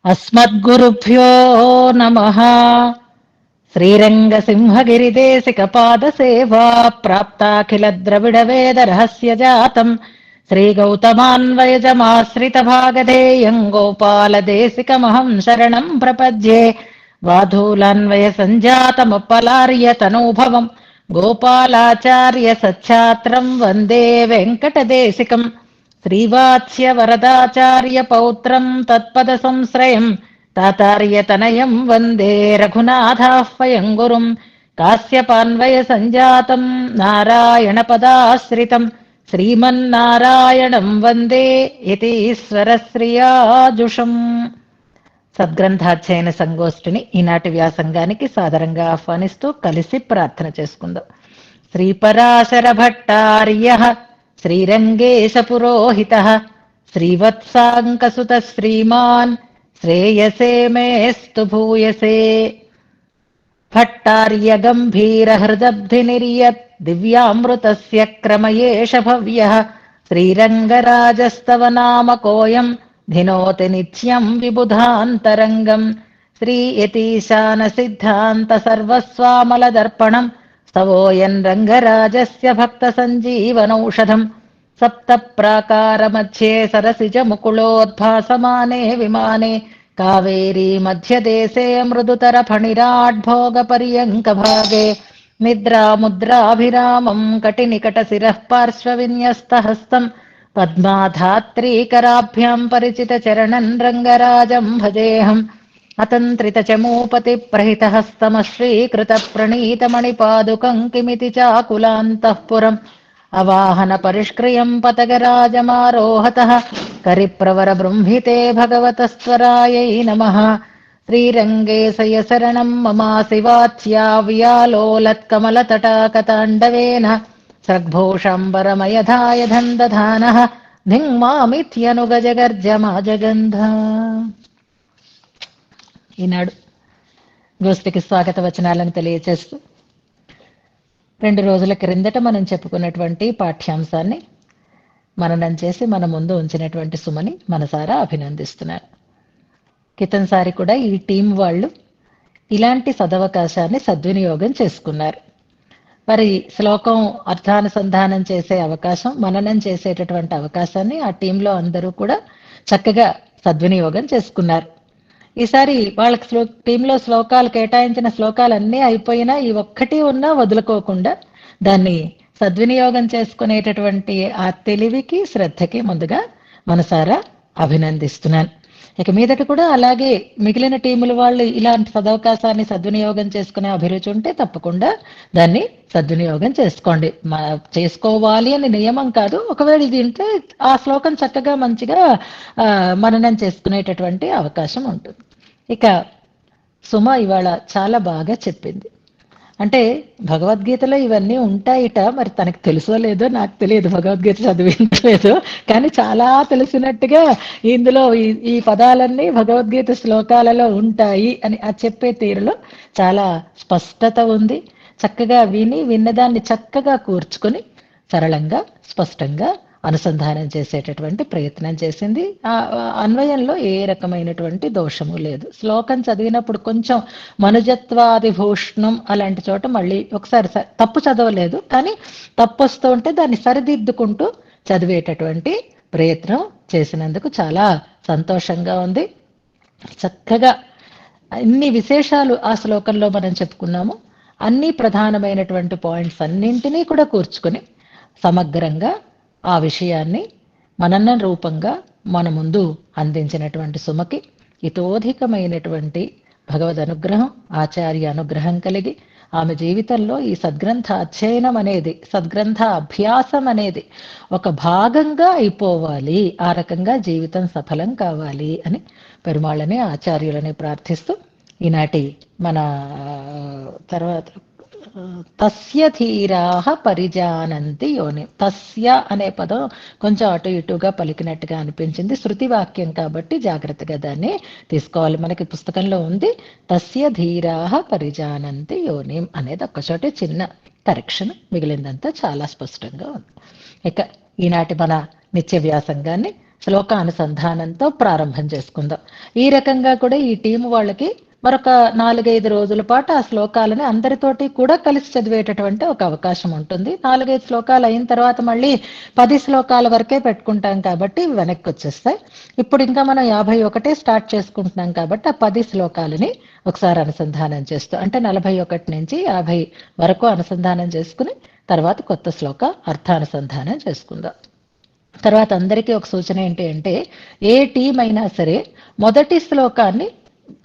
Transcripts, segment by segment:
అస్మద్గురుభ్యో నమః. శ్రీరంగసింహగిరిదేశికపాదసేవా ప్రాప్తాఖిల ద్రవిడ వేద రహస్య జాతం శ్రీగౌతమాన్వయజమాశ్రితభాగధేయం గోపాలదేశికమహం శరణం ప్రపద్యే. వాధూలాన్వయ సంజాతమప్పలార్య తనూభవం గోపాలాచార్య సఛ్ఛాత్రం వందే వెంకటదేశికం. శ్రీవాత్స్య వరదాచార్య పౌత్రం తత్పద సంశ్రయం తాతార్యతనయం వందే రఘునాథాహ్వయం గురుం. కాశ్యపాన్వయ సంజాతం నారాయణ పదాశ్రితం శ్రీమన్నారాయణం వందే యతీశ్వరశ్రియాజుషం. సద్గ్రంథాధ్యయన సంగోష్ఠిని ఈనాటి వ్యాసంగానికి సాదరంగా ఆహ్వానిస్తూ కలిసి ప్రార్థన చేసుకుందాం. శ్రీపరాశర భట్టార్య శ్రీరంగేశ పురోహిత శ్రీవత్సాంకసుత శ్రీమాన్ శ్రేయసే మేస్తు భూయసే. భట్టార్య గంభీర హృదబ్ధి నిర్యత్ దివ్యామృతస్య క్రమయేష భవ్యః శ్రీరంగరాజస్తవ నామ కోయం ధినోతి నిత్యం విబుధాంతరంగం. శ్రీయతీశాన సిద్ధాంత సర్వస్వామల దర్పణం స్తవోయన్ రంగరాజస్య భక్త సంజీవనౌషధం. సప్త ప్రాకార మధ్యే సరసిజ ముకుళోద్భాసమానే విమానే కావేరీ మధ్యదేశే మృదుతర ఫణిరాడ్భోగ పర్యంక భాగే నిద్రాముద్రాభిరామం కటినికట శిరః పార్శ్వ విన్యస్త హస్తం పద్మాధాత్రీకరాభ్యాం పరిచిత చరణన్ రంగరాజం భజేహం. అతంత్రిత చమూపతి ప్రహిత హస్తమశ్రీకృత ప్రణీత మణిపాదుకం కిమితి చాకులాంతఃపురం అవాహన పరిష్క్రియం పతగరాజమారోహతః కరిప్రవర బృంహితే భగవతస్త్వరాయై నమః. శ్రీరంగేశయ శరణం మమాసి వాచ్యావ్యాలోలత్కమలతటాకతాండవేన సగ్భూషాంబరమయధాయ దందధానః ధింగ్మామిత్యనుగజగర్జమాజగంధ. ఈనాడు గోష్ఠికి స్వాగత వచనాలను తెలియచేస్తూ 2 రోజుల క్రిందట మనం చెప్పుకున్నటువంటి పాఠ్యాంశాన్ని మననం చేసి మన ముందు ఉంచినటువంటి సుమని మనసారా అభినందిస్తున్నారు. క్రితంసారి కూడా ఈ టీం వాళ్ళు ఇలాంటి సదవకాశాన్ని సద్వినియోగం చేసుకున్నారు. మరి శ్లోకం అర్థానుసంధానం చేసే అవకాశం, మననం చేసేటటువంటి అవకాశాన్ని ఆ టీంలో అందరూ కూడా చక్కగా సద్వినియోగం చేసుకున్నారు. ఈసారి వాళ్ళకి టీంలో శ్లోకాలు కేటాయించిన శ్లోకాలన్నీ అయిపోయినా ఈ ఒక్కటి ఉన్నా వదులుకోకుండా దాన్ని సద్వినియోగం చేసుకునేటటువంటి ఆ తెలివికి శ్రద్ధకి ముందుగా మనసారా అభినందిస్తున్నాను. ఇక మీదట కూడా అలాగే మిగిలిన టీముల వాళ్ళు ఇలాంటి సదవకాశాన్ని సద్వినియోగం చేసుకునే అభిరుచి ఉంటే తప్పకుండా దాన్ని సద్వినియోగం చేసుకోండి. చేసుకోవాలి అని నియమం కాదు. ఒకవేళ ఇది ఉంటే ఆ శ్లోకం చక్కగా మంచిగా మననం చేసుకునేటటువంటి అవకాశం ఉంటుంది. ఇక సుమ ఇవాళ చాలా బాగా చెప్పింది. అంటే భగవద్గీతలో ఇవన్నీ ఉంటాయిట, మరి తనకు తెలుసో లేదో నాకు తెలియదు, భగవద్గీత చదివించలేదు, కానీ చాలా తెలిసినట్టుగా ఇందులో ఈ పదాలన్నీ భగవద్గీత శ్లోకాలలో ఉంటాయి అని ఆ చెప్పే తీరులో చాలా స్పష్టత ఉంది. చక్కగా విన్నదాన్ని చక్కగా కూర్చుకొని సరళంగా స్పష్టంగా అనుసంధానం చేసేటటువంటి ప్రయత్నం చేసింది. ఆ అన్వయంలో ఏ రకమైనటువంటి దోషము లేదు. శ్లోకం చదివినప్పుడు కొంచెం మనుజత్వాదిభూషణం అలాంటి చోట మళ్ళీ ఒకసారి తప్పు చదవలేదు, కానీ తప్పు వస్తూ ఉంటే దాన్ని సరిదిద్దుకుంటూ చదివేటటువంటి ప్రయత్నం చేసినందుకు చాలా సంతోషంగా ఉంది. చక్కగా అన్ని విశేషాలు ఆ శ్లోకంలో మనం చెప్పుకున్నాము. అన్ని ప్రధానమైనటువంటి పాయింట్స్ అన్నింటినీ కూడా కూర్చుకొని సమగ్రంగా ఆ విషయాన్ని మనన రూపంగా మన ముందు అందించినటువంటి సుమకి ఇతోధికమైనటువంటి భగవద్ అనుగ్రహం, ఆచార్య అనుగ్రహం కలిగి ఆమె జీవితంలో ఈ సద్గ్రంథ అధ్యయనం అనేది, సద్గ్రంథ అభ్యాసం అనేది ఒక భాగంగా అయిపోవాలి, ఆ రకంగా జీవితం సఫలం కావాలి అని పెరుమాళ్ళని ఆచార్యులని ప్రార్థిస్తూ ఈనాటి మన తర్వాత తస్య ధీరాః పరిజానంతి యోని. తస్య అనే పదం కొంచెం అటు ఇటుగా పలికినట్టుగా అనిపించింది. శృతి వాక్యం కాబట్టి జాగ్రత్తగా దాన్ని తీసుకోవాలి. మనకి పుస్తకంలో ఉంది తస్య ధీరాః పరిజానంతి యోనిం అనేది ఒక్కచోటే చిన్న కరెక్షన్, మిగిలిందంతా చాలా స్పష్టంగా ఉంది. ఇక ఈనాటి మన నిత్య వ్యాసంగాన్ని శ్లోకానుసంధానంతో ప్రారంభం చేసుకుందాం. ఈ రకంగా కూడా ఈ టీం వాళ్ళకి మరొక 4-5 రోజుల పాటు ఆ శ్లోకాలని అందరితోటి కూడా కలిసి చదివేటటువంటి ఒక అవకాశం ఉంటుంది. 4-5 శ్లోకాలు అయిన తర్వాత మళ్ళీ 10 శ్లోకాల వరకే పెట్టుకుంటాం కాబట్టి వెనక్కి వచ్చేస్తాయి. ఇప్పుడు ఇంకా మనం 51 స్టార్ట్ చేసుకుంటున్నాం కాబట్టి ఆ 10 శ్లోకాలని ఒకసారి అనుసంధానం చేస్తూ, అంటే 41 నుంచి 50 వరకు అనుసంధానం చేసుకుని తర్వాత కొత్త శ్లోక అర్థానుసంధానం చేసుకుందాం. తర్వాత అందరికీ ఒక సూచన ఏంటి అంటే, ఏ టీం అయినా సరే మొదటి శ్లోకాన్ని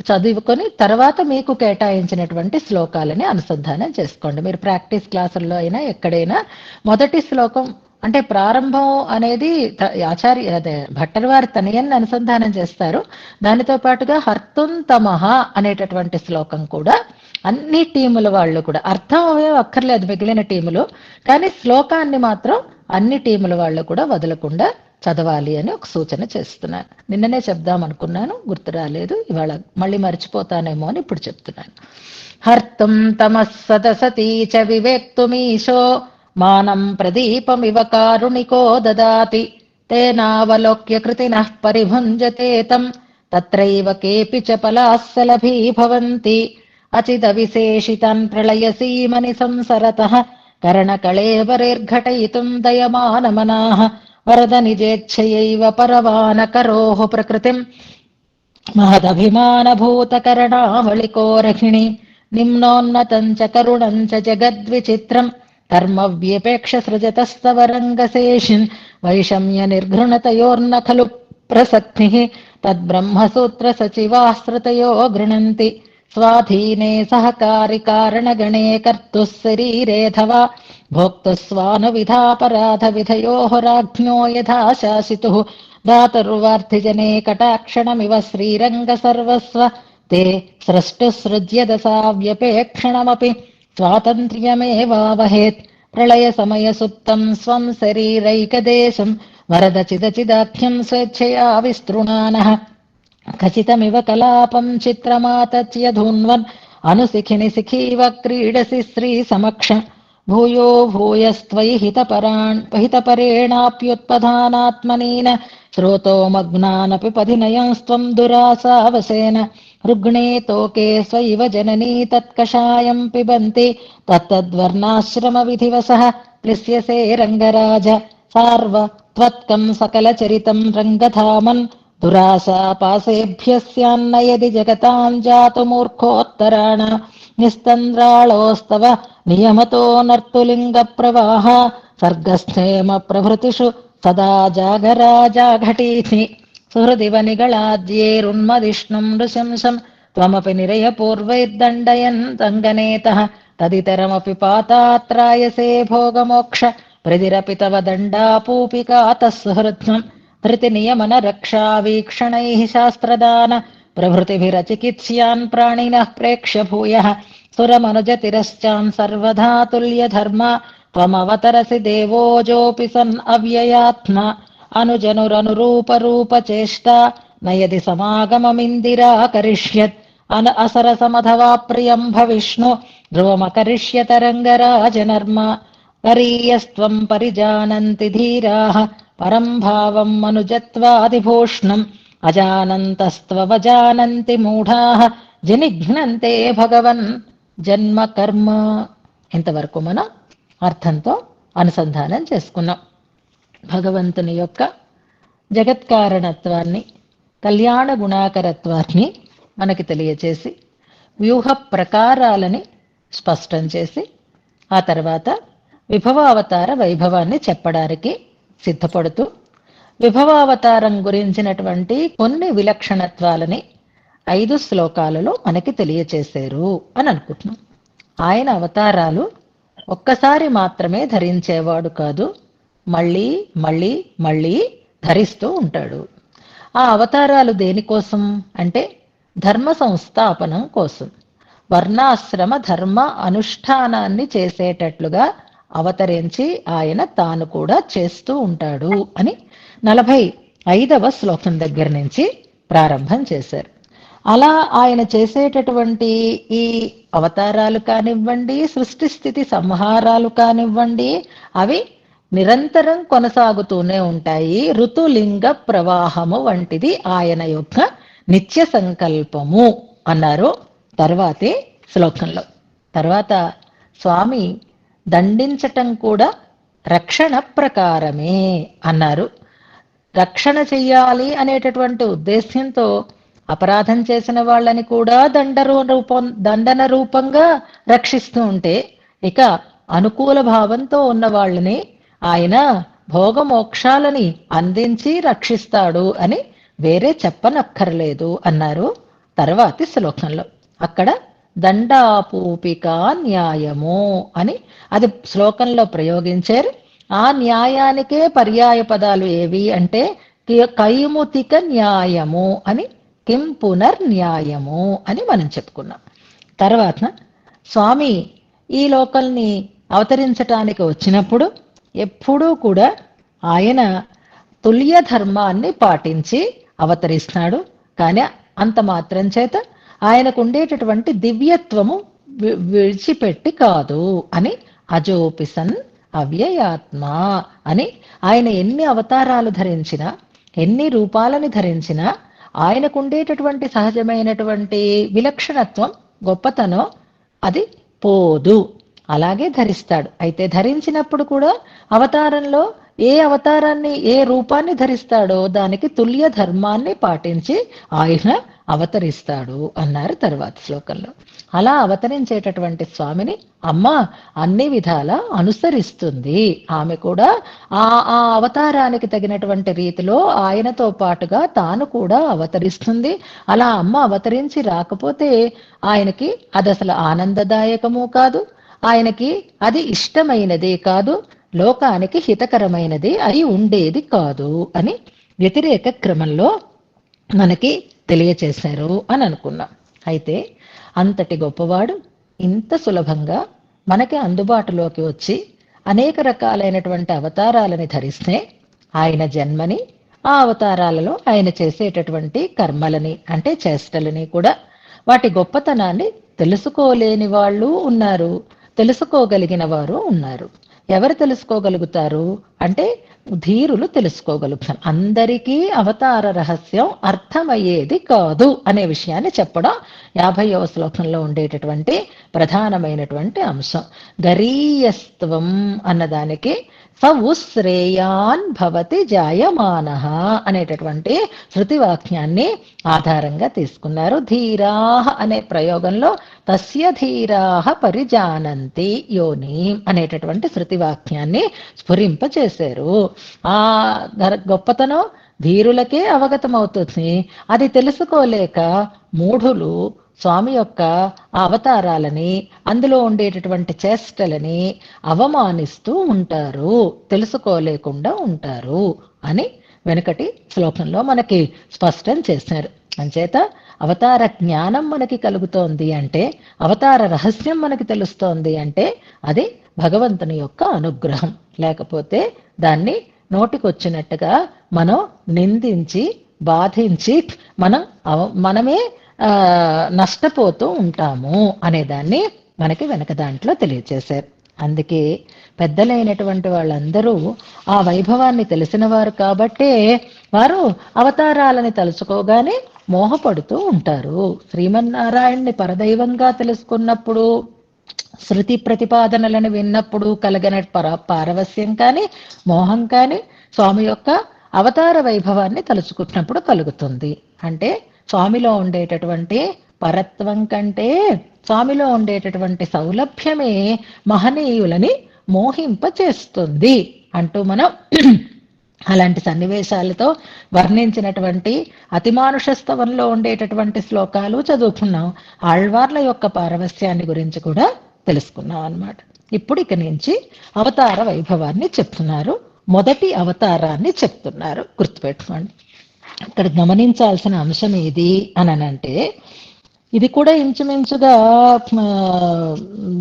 చదువుకొని తర్వాత మీకు కేటాయించినటువంటి శ్లోకాలని అనుసంధానం చేసుకోండి. మీరు ప్రాక్టీస్ క్లాసుల్లో అయినా ఎక్కడైనా మొదటి శ్లోకం అంటే ప్రారంభం అనేది అదే భట్టర్ వారి తనయన్ని అనుసంధానం చేస్తారు. దానితో పాటుగా హర్తుం తమహ అనేటటువంటి శ్లోకం కూడా అన్ని టీముల వాళ్ళు కూడా, అర్థం అవే అక్కర్లేదు మిగిలిన టీములు, కానీ శ్లోకాన్ని మాత్రం అన్ని టీముల వాళ్ళు కూడా వదలకుండా చదవాలి అని ఒక సూచన చేస్తున్నాను. నిన్ననే చెప్దాం అనుకున్నాను, గుర్తు రాలేదు, ఇవాళ మళ్ళీ మర్చిపోతానేమో అని ఇప్పుడు చెప్తున్నాను. హర్తుం తమః సదసతీ చ వివేక్తుమీశో మానం ప్రదీపమివ కారుణికో దదాతి తేనావలోక్య కృతినః పరిభుంజతే తం తత్రైవ కేపి చ పలాస్సలభీ భవంతి అచిదవిశేషితాన్ ప్రళయసీమని సంసరతః కరణకళేవరైర్ఘటయితుం దయమానమనాః వరద నిజేచ్ఛయైవ పరవానకరోః ప్రకృతిం మహదభిమానభూతకరణావళికోరహిణి నిమ్నోన్నతం చ కరుణం చ జగద్విచిత్రం కర్మవ్యపేక్ష సృజతస్తవ రంగశేషిన్ వైషమ్య నిర్ఘృణతయోర్న ఖలు ప్రసక్తిః తద్బ్రహ్మసూత్ర సచివాశ్రుతయో గృణంతి స్వాధీనే సహకారి కారణగణే కర్తుః శరీరేథవా భోక్తుస్వానువిధాపరాధ విధయోః రాజ్ఞో యథా శాసితుః దాతుర్వార్థిజనే కటాక్షణమివ శ్రీరంగ సర్వస్వ తే స్రష్టుసృజ్యదసావ్యపేక్షణమపి స్వాతంత్ర్యమేవావహేత్ ప్రళయ సమయ సుప్తం స్వం శరీరైకదేశం వరదచిదచిదాఖ్యం స్వేచ్ఛయా విస్తృణానః ఖచితమివ కలాపం చిత్రమాతచ్యధూన్వన్ అనుశిఖిని శిఖీవ క్రీడసి శ్రీ సమక్ష భూయో భూయస్త్వయి హితపరేణాప్యుత్పధానాత్మనీన శ్రోతో మగ్నానపి పధినయంస్త్వం దురాసావసేన రుగ్ణే తోకే స్వైవ జననీ తత్కషాయం పిబంతి తత్తద్వర్ణాశ్రమ విధివసః క్లిశ్యసే రంగరాజ సార్వ త్వత్కం సకల చరితం రంగధామన్ దురాశాపాసేభ్యస్యాన్నయది జగతాం జాతు మూర్ఖోత్తరాణ నిస్తంద్రాళోస్తవ నియమతో నర్తులింగ ప్రవాహ సర్గస్థేమ ప్రభృతిషు సదా జాగరాజాఘటీతి సుహృదివ నిగళాద్యేరున్మదిష్ణుం నృశంసం త్వమపి నిరయ పూర్వైర్దండయన్ దంగనేతః తదితరమపి పాతాత్రాయసే భోగమోక్ష ప్రతిరపి తవ దండాపూపికాతః సుహృత్వం ధృతి నియమన రక్షా వీక్షణైః శాస్త్రదాన ప్రభృతిభిరచికిత్స్యాన్ ప్రాణినః ప్రేక్ష్య భూయః సురమనుజతిరశ్చాన్ సర్వధా తుల్యధర్మ త్వమవతరసి దేవోజోऽపి సన్ అవ్యయాత్మ అనుజనురనురూపరూపచేష్టా నయది సమాగమమిందిరా కరిష్యత్ అసరసమథవా ప్రియం భవిష్ణు ధ్రువమకరిష్యత రంగరాజనర్మ కరీయస్త్వం పరిజానంతి ధీరాః పరం భావం మనుజత్వాదిభూష్ణం అజానంతస్త్వవజానంతి మూఢాః జనిఘ్నంతే భగవన్ జన్మ కర్మ. ఇంతవరకు మనం అర్థంతో అనుసంధానం చేసుకున్నాం. భగవంతుని యొక్క జగత్కారణత్వాన్ని, కళ్యాణ గుణాకరత్వాన్ని మనకి తెలియచేసి వ్యూహ ప్రకారాలని స్పష్టం చేసి ఆ తర్వాత విభవావతార వైభవాన్ని చెప్పడానికి సిద్ధపడుతూ విభవావతారం గురించినటువంటి కొన్ని విలక్షణత్వాలని 5 శ్లోకాలలో మనకి తెలియచేశారు అని అనుకుంటున్నాం. ఆయన అవతారాలు ఒక్కసారి మాత్రమే ధరించేవాడు కాదు, మళ్ళీ మళ్ళీ మళ్ళీ ధరిస్తూ ఉంటాడు. ఆ అవతారాలు దేనికోసం అంటే ధర్మ సంస్థాపనం కోసం, వర్ణాశ్రమ ధర్మ అనుష్ఠానాన్ని చేసేటట్లుగా అవతరించి ఆయన తాను కూడా చేస్తూ ఉంటాడు అని 45వ శ్లోకం దగ్గర నుంచి ప్రారంభం చేశారు. అలా ఆయన చేసేటటువంటి ఈ అవతారాలు కానివ్వండి, సృష్టి స్థితి సంహారాలు కానివ్వండి, అవి నిరంతరం కొనసాగుతూనే ఉంటాయి. ఋతులింగ ప్రవాహము వంటిది ఆయన యొక్క నిత్య సంకల్పము అన్నారు తర్వాతి శ్లోకంలో. తర్వాత స్వామి దండించటం కూడా రక్షణ ప్రకారమే అన్నారు. రక్షణ చెయ్యాలి అనేటటువంటి ఉద్దేశ్యంతో అపరాధం చేసిన వాళ్ళని కూడా దండన రూపంగా రక్షిస్తూ ఉంటే, ఇక అనుకూల భావంతో ఉన్న వాళ్ళని ఆయన భోగమోక్షాలని అందించి రక్షిస్తాడు అని వేరే చెప్పనక్కర్లేదు అన్నారు తర్వాతి శ్లోకంలో. అక్కడ దండాపూపికా న్యాయము అని అది శ్లోకంలో ప్రయోగించారు. ఆ న్యాయానికే పర్యాయ పదాలు ఏవి అంటే కైముతిక న్యాయము అని, కిం పునర్న్యాయము అని మనం చెప్పుకున్నాం. తర్వాత స్వామి ఈ లోకల్ని అవతరించటానికి వచ్చినప్పుడు ఎప్పుడూ కూడా ఆయన తుల్య ధర్మాన్ని పాటించి అవతరిస్తాడు. కానీ అంత మాత్రం చేత ఆయనకు ఉండేటటువంటి దివ్యత్వము విడిచిపెట్టి కాదు అని, అజోపిసన్ అవ్యయాత్మ అని, ఆయన ఎన్ని అవతారాలు ధరించినా ఎన్ని రూపాలని ధరించినా ఆయనకు ఉండేటటువంటి సహజమైనటువంటి విలక్షణత్వం గొప్పతనం అది పోదు, అలాగే ధరిస్తాడు. అయితే ధరించినప్పుడు కూడా అవతారంలో ఏ అవతారాన్ని ఏ రూపాన్ని ధరిస్తాడో దానికి తుల్య ధర్మాన్ని పాటించి ఆయన అవతరిస్తాడు అన్నారు తర్వాత శ్లోకంలో. అలా అవతరించేటటువంటి స్వామిని అమ్మ అన్ని విధాల అనుసరిస్తుంది. ఆమె కూడా ఆ ఆ అవతారానికి తగినటువంటి రీతిలో ఆయనతో పాటుగా తాను కూడా అవతరిస్తుంది. అలా అమ్మ అవతరించి రాకపోతే ఆయనకి అది అసలు ఆనందదాయకము కాదు, ఆయనకి అది ఇష్టమైనదే కాదు, లోకానికి హితకరమైనది అయి ఉండేది కాదు అని వ్యతిరేక క్రమంలో మనకి తెలియచేశారు అని అనుకున్నాం. అయితే అంతటి గొప్పవాడు ఇంత సులభంగా మనకి అందుబాటులోకి వచ్చి అనేక రకాలైనటువంటి అవతారాలని ధరిస్తే ఆయన జన్మని, ఆ అవతారాలలో ఆయన చేసేటటువంటి కర్మలని అంటే చేష్టలని కూడా వాటి గొప్పతనాన్ని తెలుసుకోలేని వాళ్ళు ఉన్నారు, తెలుసుకోగలిగిన వారు ఉన్నారు. ఎవరు తెలుసుకోగలుగుతారు అంటే ధీరులు తెలుసుకోగలుగుతారు. అందరికీ అవతార రహస్యం అర్థమయ్యేది కాదు అనే విషయాన్ని చెప్పడం 50వ శ్లోకంలో ఉండేటటువంటి ప్రధానమైనటువంటి అంశం. గరీయస్త్వం అన్నదానికి సవుశ్రేయాన్ భవతి జాయమానః అనేటటువంటి శృతివాక్యాన్ని ఆధారంగా తీసుకున్నారు. ధీరాః అనే ప్రయోగంలో తస్య ధీరాః పరిజానంతి యోని అనేటటువంటి శృతివాక్యాన్ని స్ఫురింపచేశారు. ఆ గొప్పతనం ధీరులకే అవగతమవుతుంది. అది తెలుసుకోలేక మూఢులు స్వామి యొక్క అవతారాలని, అందులో ఉండేటటువంటి చేష్టలని అవమానిస్తూ ఉంటారు, తెలుసుకోలేకుండా ఉంటారు అని వెనుకటి శ్లోకంలో మనకి స్పష్టం చేశారు. అంచేత అవతార జ్ఞానం మనకి కలుగుతోంది అంటే, అవతార రహస్యం మనకి తెలుస్తోంది అంటే అది భగవంతుని యొక్క అనుగ్రహం. లేకపోతే దాన్ని నోటికొచ్చినట్టుగా మనం నిందించి బాధించి మనమే నష్టపోతూ ఉంటాము అనేదాన్ని మనకి వెనక దాంట్లో తెలియచేశారు. అందుకే పెద్దలైనటువంటి వాళ్ళందరూ ఆ వైభవాన్ని తెలిసిన వారు కాబట్టే వారు అవతారాలని తలుచుకోగానే మోహపడుతూ ఉంటారు. శ్రీమన్నారాయణ్ణి పరదైవంగా తెలుసుకున్నప్పుడు, శృతి ప్రతిపాదనలను విన్నప్పుడు కలిగిన పారవస్యం కానీ మోహం కానీ స్వామి యొక్క అవతార వైభవాన్ని తలుచుకున్నప్పుడు కలుగుతుంది. అంటే స్వామిలో ఉండేటటువంటి పరత్వం కంటే స్వామిలో ఉండేటటువంటి సౌలభ్యమే మహనీయులని మోహింపచేస్తుంది అంటూ మనం అలాంటి సన్నివేశాలతో వర్ణించినటువంటి అతిమానుష స్తవంలో ఉండేటటువంటి శ్లోకాలు చదువుకున్నాం. ఆళ్వార్ల యొక్క పారవస్యాన్ని గురించి కూడా తెలుసుకున్నాం అన్నమాట. ఇప్పుడు ఇక నుంచి అవతార వైభవాన్ని చెప్తున్నారు. మొదటి అవతారాన్ని చెప్తున్నారు, గుర్తుపెట్టుకోండి. ఇక్కడ గమనించాల్సిన అంశం ఏది అనంటే, ఇది కూడా ఇంచుమించుగా ఆ,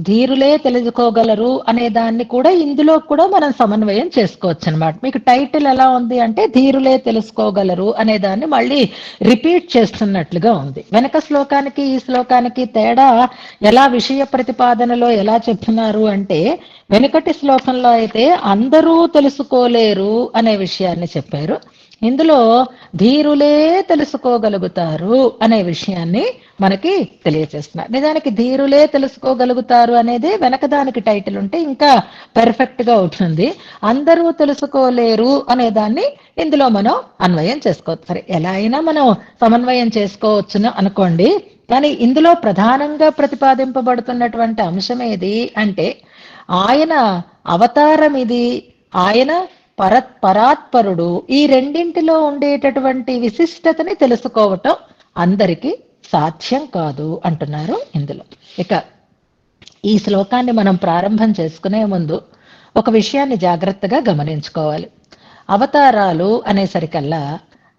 ధీరులే తెలుసుకోగలరు అనే దాన్ని కూడా ఇందులో కూడా మనం సమన్వయం చేసుకోవచ్చు అనమాట. మీకు టైటిల్ ఎలా ఉంది అంటే ధీరులే తెలుసుకోగలరు అనే దాన్ని మళ్ళీ రిపీట్ చేస్తున్నట్లుగా ఉంది. వెనక శ్లోకానికి ఈ శ్లోకానికి తేడా ఎలా విషయ ప్రతిపాదనలో ఎలా చెప్తున్నారు అంటే, వెనుకటి శ్లోకంలో అయితే అందరూ తెలుసుకోలేరు అనే విషయాన్ని చెప్పారు. ఇందులో ధీరులే తెలుసుకోగలుగుతారు అనే విషయాన్ని మనకి తెలియచేస్తున్నారు. నిజానికి ధీరులే తెలుసుకోగలుగుతారు అనేది వెనక దానికి టైటిల్ ఉంటే ఇంకా పర్ఫెక్ట్ గా ఉంటుంది. అందరూ తెలుసుకోలేరు అనే దాన్ని ఇందులో మనం అన్వయం చేసుకోవచ్చు. సరే, ఎలా అయినా మనం సమన్వయం చేసుకోవచ్చును అనుకోండి. కానీ ఇందులో ప్రధానంగా ప్రతిపాదింపబడుతున్నటువంటి అంశం ఏది అంటే, ఆయన అవతారం ఇది, ఆయన పరాత్పరుడు. ఈ రెండింటిలో ఉండేటటువంటి విశిష్టతని తెలుసుకోవటం అందరికీ సాధ్యం కాదు అంటున్నారు ఇందులో. ఇక ఈ శ్లోకాన్ని మనం ప్రారంభం చేసుకునే ముందు ఒక విషయాన్ని జాగ్రత్తగా గమనించుకోవాలి. అవతారాలు అనేసరికల్లా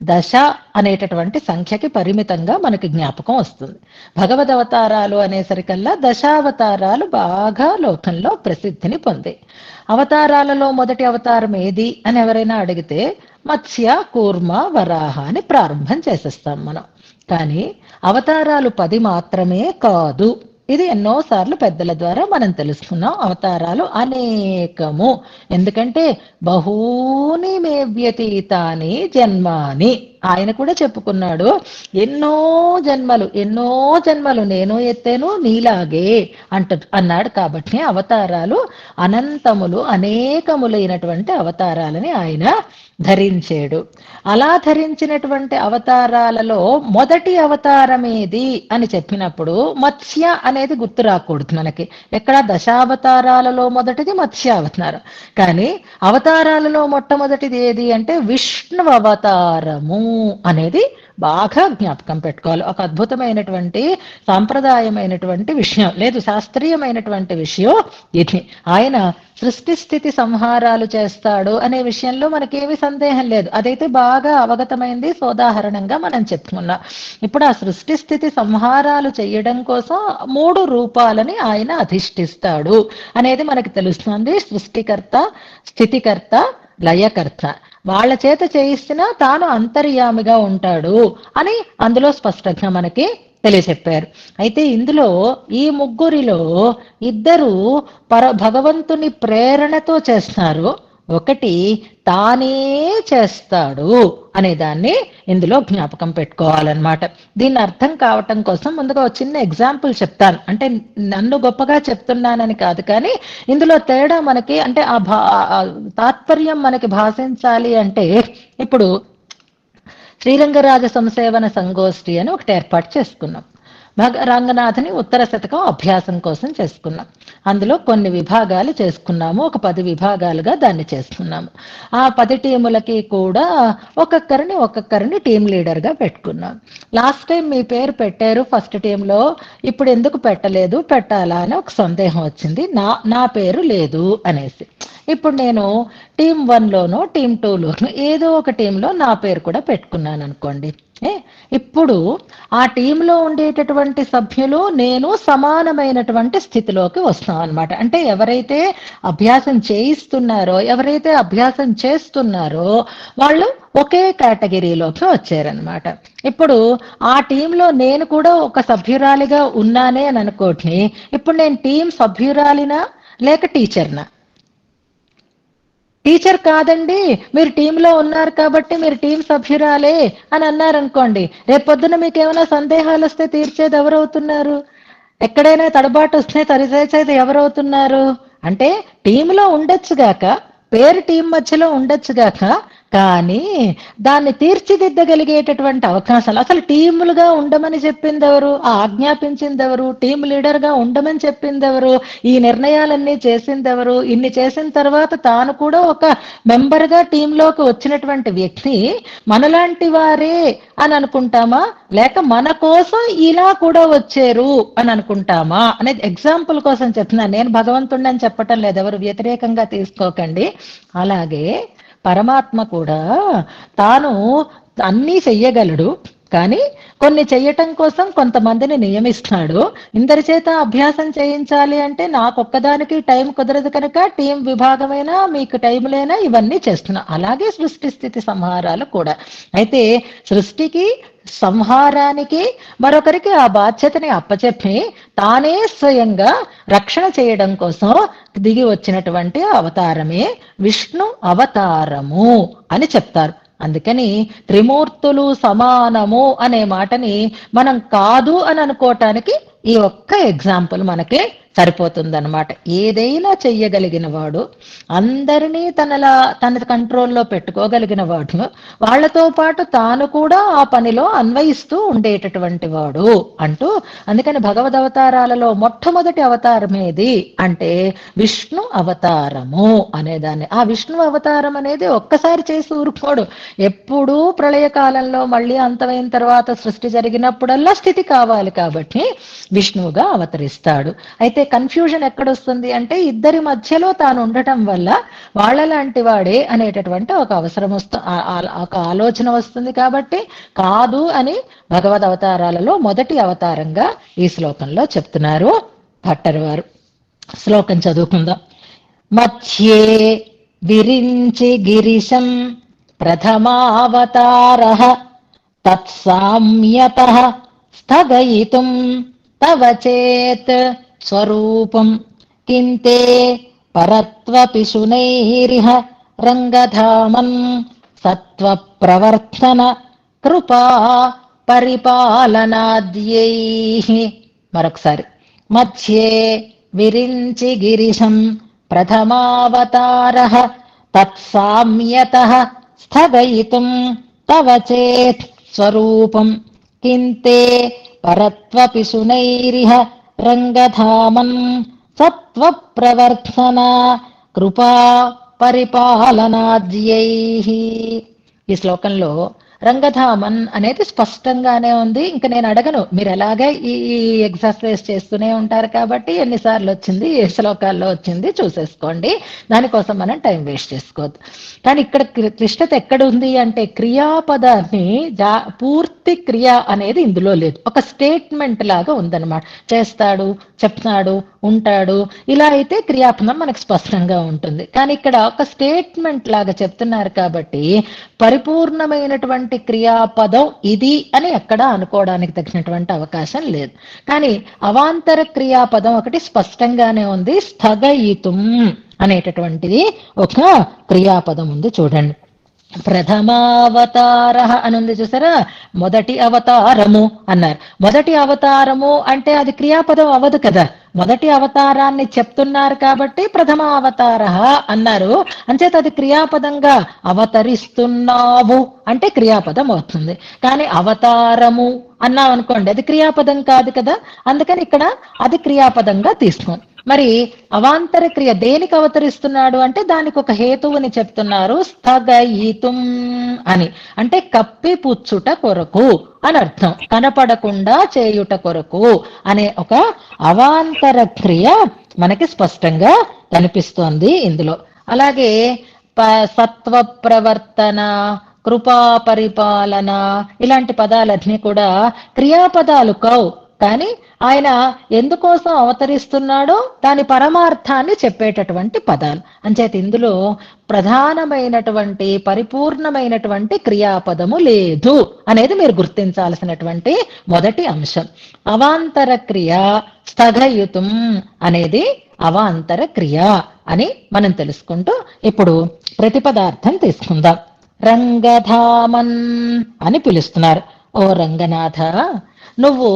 దశ అనేటటువంటి సంఖ్యకి పరిమితంగా మనకి జ్ఞాపకం వస్తుంది. భగవద్ అవతారాలు అనేసరికల్లా దశావతారాలు బాగా లోకంలో ప్రసిద్ధిని పొందాయి. అవతారాలలో మొదటి అవతారం ఏది అని ఎవరైనా అడిగితే మత్స్య, కూర్మ, వరాహ అని ప్రారంభం చేసేస్తాం మనం. కానీ అవతారాలు 10 మాత్రమే కాదు. ఇది ఎన్నోసార్లు పెద్దల ద్వారా మనం తెలుసుకున్నాం. అవతారాలు అనేకము. ఎందుకంటే బహూని మే వ్యతీతాని జన్మాని ఆయన కూడా చెప్పుకున్నాడు. ఎన్నో జన్మలు నేను ఎత్తాను నీలాగే అన్నాడు. కాబట్టి అవతారాలు అనంతములు, అనేకములైనటువంటి అవతారాలని ఆయన ధరించాడు. అలా ధరించినటువంటి అవతారాలలో మొదటి అవతారం ఏది అని చెప్పినప్పుడు మత్స్య అనేది గుర్తు రాకూడదు మనకి. ఎక్కడ దశావతారాలలో మొదటిది మత్స్య అవతారం. కానీ అవతారాలలో మొట్టమొదటిది ఏది అంటే విష్ణు అవతారము అనేది బాగా జ్ఞాపకం పెట్టుకోవాలి. ఒక అద్భుతమైనటువంటి సాంప్రదాయమైనటువంటి విషయం, లేదు శాస్త్రీయమైనటువంటి విషయం ఇది. ఆయన సృష్టి స్థితి సంహారాలు చేస్తాడు అనే విషయంలో మనకేమీ సందేహం లేదు. అదైతే బాగా అవగతమైంది, సోదాహరణంగా మనం చెప్పుకున్నాం. ఇప్పుడు ఆ సృష్టి స్థితి సంహారాలు చేయడం కోసం 3 రూపాలని ఆయన అధిష్ఠిస్తాడు అనేది మనకి తెలుస్తుంది. సృష్టికర్త, స్థితికర్త, లయకర్త. వాళ్ళ చేత చేయిస్తున్నా తాను అంతర్యామిగా ఉంటాడు అని అందులో స్పష్టంగా మనకి తెలియచెప్పారు. అయితే ఇందులో ఈ ముగ్గురిలో ఇద్దరు భగవంతుని ప్రేరణతో చేస్తారు, ఒకటి తానే చేస్తాడు అనే దాన్ని ఇందులో జ్ఞాపకం పెట్టుకోవాలన్నమాట. దీన్ని అర్థం కావటం కోసం ముందుగా ఒక చిన్న ఎగ్జాంపుల్ చెప్తాను. అంటే నన్ను గొప్పగా చెప్తున్నానని కాదు, కానీ ఇందులో తేడా మనకి అంటే ఆ తాత్పర్యం మనకి భాషించాలి అంటే, ఇప్పుడు శ్రీరంగరాజ సంసేవన సంగోష్ఠి అని ఒకటి ఏర్పాటు చేసుకున్నాం. రంగనాథని ఉత్తర శతకం అభ్యాసం కోసం చేసుకున్నాం. అందులో కొన్ని విభాగాలు చేసుకున్నాము. ఒక 10 విభాగాలుగా దాన్ని చేసుకున్నాము. ఆ 10 టీములకి కూడా ఒక్కొక్కరిని టీం లీడర్గా పెట్టుకున్నాం. లాస్ట్ టైం మీ పేరు పెట్టారు ఫస్ట్ టీంలో, ఇప్పుడు ఎందుకు పెట్టలేదు, పెట్టాలా అని ఒక సందేహం వచ్చింది. నా పేరు లేదు అనేసి. ఇప్పుడు నేను టీం 1లోనో టీం 2లోనో ఏదో ఒక టీంలో నా పేరు కూడా పెట్టుకున్నాను అనుకోండి. ఇప్పుడు ఆ టీంలో ఉండేటటువంటి సభ్యులు నేను సమానమైనటువంటి స్థితిలోకి వస్తాం అనమాట. అంటే ఎవరైతే అభ్యాసం చేయిస్తున్నారో, ఎవరైతే అభ్యాసం చేస్తున్నారో వాళ్ళు ఒకే కేటగిరీలోకి వచ్చారనమాట. ఇప్పుడు ఆ టీంలో నేను కూడా ఒక సభ్యురాలిగా ఉన్నానే అని అనుకోండి. ఇప్పుడు నేను టీం సభ్యురాలినా లేక టీచర్నా? టీచర్ కాదండి, మీరు టీంలో ఉన్నారు కాబట్టి మీరు టీం సభ్యురాలే అని అన్నారనుకోండి, రేపొద్దున మీకు ఏమైనా సందేహాలు వస్తే తీర్చేది ఎవరవుతున్నారు? ఎక్కడైనా తడబాటు వస్తే తరిచేసేది ఎవరవుతున్నారు? అంటే టీంలో ఉండొచ్చుగాక, పేరు టీం మధ్యలో ఉండొచ్చుగాక, కానీ దాన్ని తీర్చిదిద్దగలిగేటటువంటి అవకాశాలు, అసలు టీములుగా ఉండమని చెప్పింది ఎవరు, ఆజ్ఞాపించింది ఎవరు, టీం లీడర్ గా ఉండమని చెప్పింది ఎవరు, ఈ నిర్ణయాలన్నీ చేసింది ఎవరు? ఇన్ని చేసిన తర్వాత తాను కూడా ఒక మెంబర్ గా టీంలోకి వచ్చినటువంటి వ్యక్తి మనలాంటి వారే అని అనుకుంటామా, లేక మన కోసం ఇలా కూడా వచ్చారు అని అనుకుంటామా అనేది ఎగ్జాంపుల్ కోసం చెప్తున్నాను. నేను భగవంతుడిని అని చెప్పటం లేదు, ఎవరు వ్యతిరేకంగా తీసుకోకండి. అలాగే పరమాత్మ కూడా తాను అన్నీ చెయ్యగలడు, కానీ కొన్ని చెయ్యటం కోసం కొంతమందిని నియమిస్తాడు. ఇందరి చేత అభ్యాసం చేయించాలి అంటే నాకొక్కదానికి టైం కుదరదు కనుక టీం విభాగమైనా మీకు టైం లేనా ఇవన్నీ చేస్తున్నా. అలాగే సృష్టి స్థితి సంహారాలు కూడా. అయితే సృష్టికి సంహారానికి మరొకరికి ఆ బాధ్యతని అప్పచెప్పి తానే స్వయంగా రక్షణ చేయడం కోసం దిగి వచ్చినటువంటి అవతారమే విష్ణు అవతారము అని చెప్తారు. అందుకని త్రిమూర్తులు సమానము అనే మాటని మనం కాదు అని అనుకోవటానికి ఈ ఒక్క ఎగ్జాంపుల్ మనకి సరిపోతుందన్నమాట. ఏదైనా చెయ్యగలిగిన వాడు, అందరినీ తన కంట్రోల్లో పెట్టుకోగలిగిన వాడు, వాళ్లతో పాటు తాను కూడా ఆ పనిలో అన్వయిస్తూ ఉండేటటువంటి వాడు అంటూ. అందుకని భగవద్ అవతారాలలో మొట్టమొదటి అవతారం ఏది అంటే విష్ణు అవతారము అనేదాన్ని. ఆ విష్ణు అవతారం అనేది ఒక్కసారి చేసి ఊరుకోడు. ఎప్పుడూ ప్రళయకాలంలో మళ్ళీ అంతమైన తర్వాత సృష్టి జరిగినప్పుడల్లా స్థితి కావాలి కాబట్టి విష్ణువుగా అవతరిస్తాడు. అయితే కన్ఫ్యూజన్ ఎక్కడొస్తుంది అంటే ఇద్దరి మధ్యలో తాను ఉండటం వల్ల వాళ్ళలాంటి వాడే అనేటటువంటి ఒక అవసరం ఒక ఆలోచన వస్తుంది. కాబట్టి కాదు అని భగవద్ అవతారాలలో మొదటి అవతారంగా ఈ శ్లోకంలో చెప్తున్నారు భట్టర్ వారు. శ్లోకం చదువుకుందాం. మధ్యే విరించి గిరిశం ప్రథమావతారః తత్సామ్యతః స్థగయితుం తవ చేత్ స్వరూపం కింతే పరత్వపి శునైరిహ రంగధామన్ సత్వ ప్రవర్తన కృపా పరిపాలనాద్యైః. మరొకసారి. మధ్యే విరించి గిరిశం ప్రథమావతారః తత్సామ్యతః స్థగయితుం తవ చేత్ స్వరూపం కింతే పరత్వపి శునైరిహ రంగధామన్ సత్వ ప్రవర్తన కృపా పరిపాలనాద్యైః. ఈ శ్లోకంలో రంగధామన్ అనేది స్పష్టంగానే ఉంది. ఇంకా నేను అడగను, మీరు ఎలాగే ఈ ఎక్సర్సైజ్ చేస్తూనే ఉంటారు కాబట్టి ఎన్నిసార్లు వచ్చింది, ఏ శ్లోకాల్లో వచ్చింది చూసేసుకోండి. దానికోసం మనం టైం వేస్ట్ చేసుకోవద్దు. కానీ ఇక్కడ క్లిష్టత ఎక్కడ ఉంది అంటే క్రియాపదాన్ని పూర్తి క్రియ అనేది ఇందులో లేదు. ఒక స్టేట్మెంట్ లాగా ఉందన్నమాట. చేస్తాడు, చెప్తాడు, ఉంటాడు, ఇలా అయితే క్రియాపదం మనకు స్పష్టంగా ఉంటుంది. కానీ ఇక్కడ ఒక స్టేట్మెంట్ లాగా చెప్తున్నారు కాబట్టి పరిపూర్ణమైనటువంటి క్రియాపదం ఇది అని ఎక్కడ అనుకోవడానికి తగినటువంటి అవకాశం లేదు. కానీ అవాంతర క్రియాపదం ఒకటి స్పష్టంగానే ఉంది. స్థగయితుం అనేటటువంటిది ఒక క్రియాపదం ఉంది. చూడండి, ప్రథమావతార అని ఉంది చూసారా, మొదటి అవతారము అన్నారు. మొదటి అవతారము అంటే అది క్రియాపదం అవ్వదు కదా. మొదటి అవతారాన్ని చెప్తున్నారు కాబట్టి ప్రథమ అవతార అన్నారు. అంచేత అది క్రియాపదంగా అవతరిస్తున్నావు అంటే క్రియాపదం అవుతుంది. కానీ అవతారము అన్నాం అనుకోండి, అది క్రియాపదం కాదు కదా. అందుకని ఇక్కడ అది క్రియాపదంగా తీసుకోండి. మరి అవాంతర క్రియ దేనికి అవతరిస్తున్నాడు అంటే దానికి ఒక హేతువుని చెప్తున్నారు. స్థగయితుం అని అంటే కప్పిపుచ్చుట కొరకు అని అర్థం. కనపడకుండా చేయుట కొరకు అనే ఒక అవాంతర క్రియ మనకి స్పష్టంగా కనిపిస్తోంది ఇందులో. అలాగే సత్వ ప్రవర్తన, కృపా పరిపాలన ఇలాంటి పదాలన్నీ కూడా క్రియాపదాలు కావు. కానీ ఆయన ఎందుకోసం అవతరిస్తున్నాడో దాని పరమార్థాన్ని చెప్పేటటువంటి పదాలు. అంచేత ఇందులో ప్రధానమైనటువంటి పరిపూర్ణమైనటువంటి క్రియాపదము లేదు అనేది మీరు గుర్తించాల్సినటువంటి మొదటి అంశం. అవాంతర క్రియ స్థగయుతం అనేది అవాంతర క్రియ అని మనం తెలుసుకుంటూ ఇప్పుడు ప్రతిపదార్థం తీసుకుందాం. రంగధామన్ అని పిలుస్తున్నారు. ఓ రంగనాథ, నువ్వు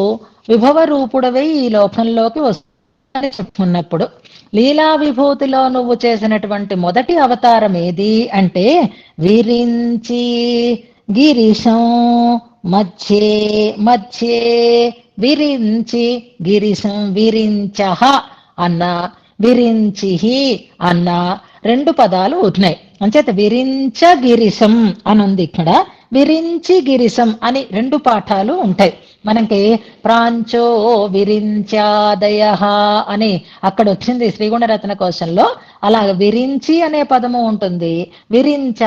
విభవ రూపుడవై ఈ లోకంలోకి వస్తు చెప్పుకున్నప్పుడు లీలా విభూతిలో నువ్వు చేసినటువంటి మొదటి అవతారం ఏది అంటే విరించి గిరిశం మధ్యే మధ్యే విరించి గిరిశం విరించహ అన్న విరించిహి అన్న రెండు పదాలు ఉన్నాయి. అంచేత విరించ గిరిశం అనుంది. ఇక్కడ విరించి గిరిశం అని రెండు పాఠాలు ఉంటాయి. మనకి ప్రాంచో విరించాదయ అని అక్కడ వచ్చింది శ్రీగుణరత్న కోశంలో. అలా విరించి అనే పదము ఉంటుంది, విరించ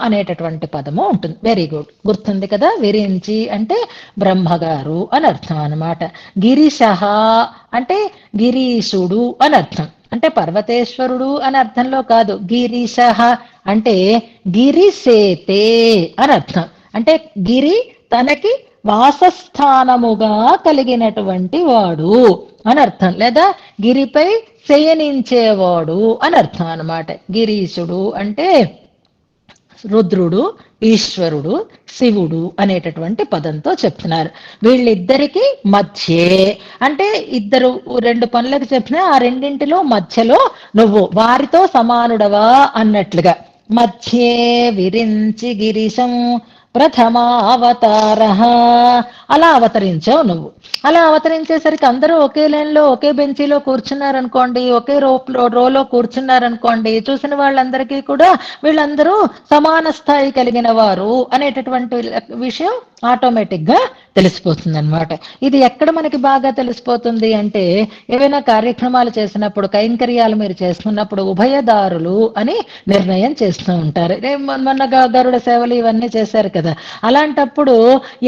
అనేటటువంటి పదము ఉంటుంది. వెరీ గుడ్, గుర్తుంది కదా. విరించి అంటే బ్రహ్మగారు అని అర్థం అన్నమాట. గిరిశ అంటే గిరీశుడు అని అర్థం. అంటే పర్వతేశ్వరుడు అని అర్థంలో కాదు. గిరిశ అంటే గిరిసేతే అని అర్థం. అంటే గిరి తనకి వాసస్థానముగా కలిగినటువంటి వాడు అని అర్థం, లేదా గిరిపై శయనించేవాడు అని అర్థం అన్నమాట. గిరీశుడు అంటే రుద్రుడు, ఈశ్వరుడు, శివుడు అనేటటువంటి పదంతో చెప్తున్నారు. వీళ్ళిద్దరికి మధ్యే అంటే ఇద్దరు రెండు పనులకు చెప్పినా ఆ రెండింటిలో మధ్యలో నువ్వు వారితో సమానుడవా అన్నట్లుగా. మధ్యే విరించి గిరిశం ప్రథమావతార, అలా అవతరించావు నువ్వు. అలా అవతరించేసరికి అందరూ ఒకే లైన్లో ఒకే బెంచీలో కూర్చున్నారనుకోండి, ఒకే రోలో కూర్చున్నారనుకోండి, చూసిన వాళ్ళందరికీ కూడా వీళ్ళందరూ సమాన స్థాయి కలిగిన వారు అనేటటువంటి విషయం ఆటోమేటిక్ గా తెలిసిపోతుంది అనమాట. ఇది ఎక్కడ మనకి బాగా తెలిసిపోతుంది అంటే, ఏవైనా కార్యక్రమాలు చేసినప్పుడు, కైంకర్యాలు మీరు చేస్తున్నప్పుడు ఉభయదారులు అని నిర్ణయం చేస్తూ ఉంటారు. మొన్న గరుడ సేవలు ఇవన్నీ చేశారు కదా, అలాంటప్పుడు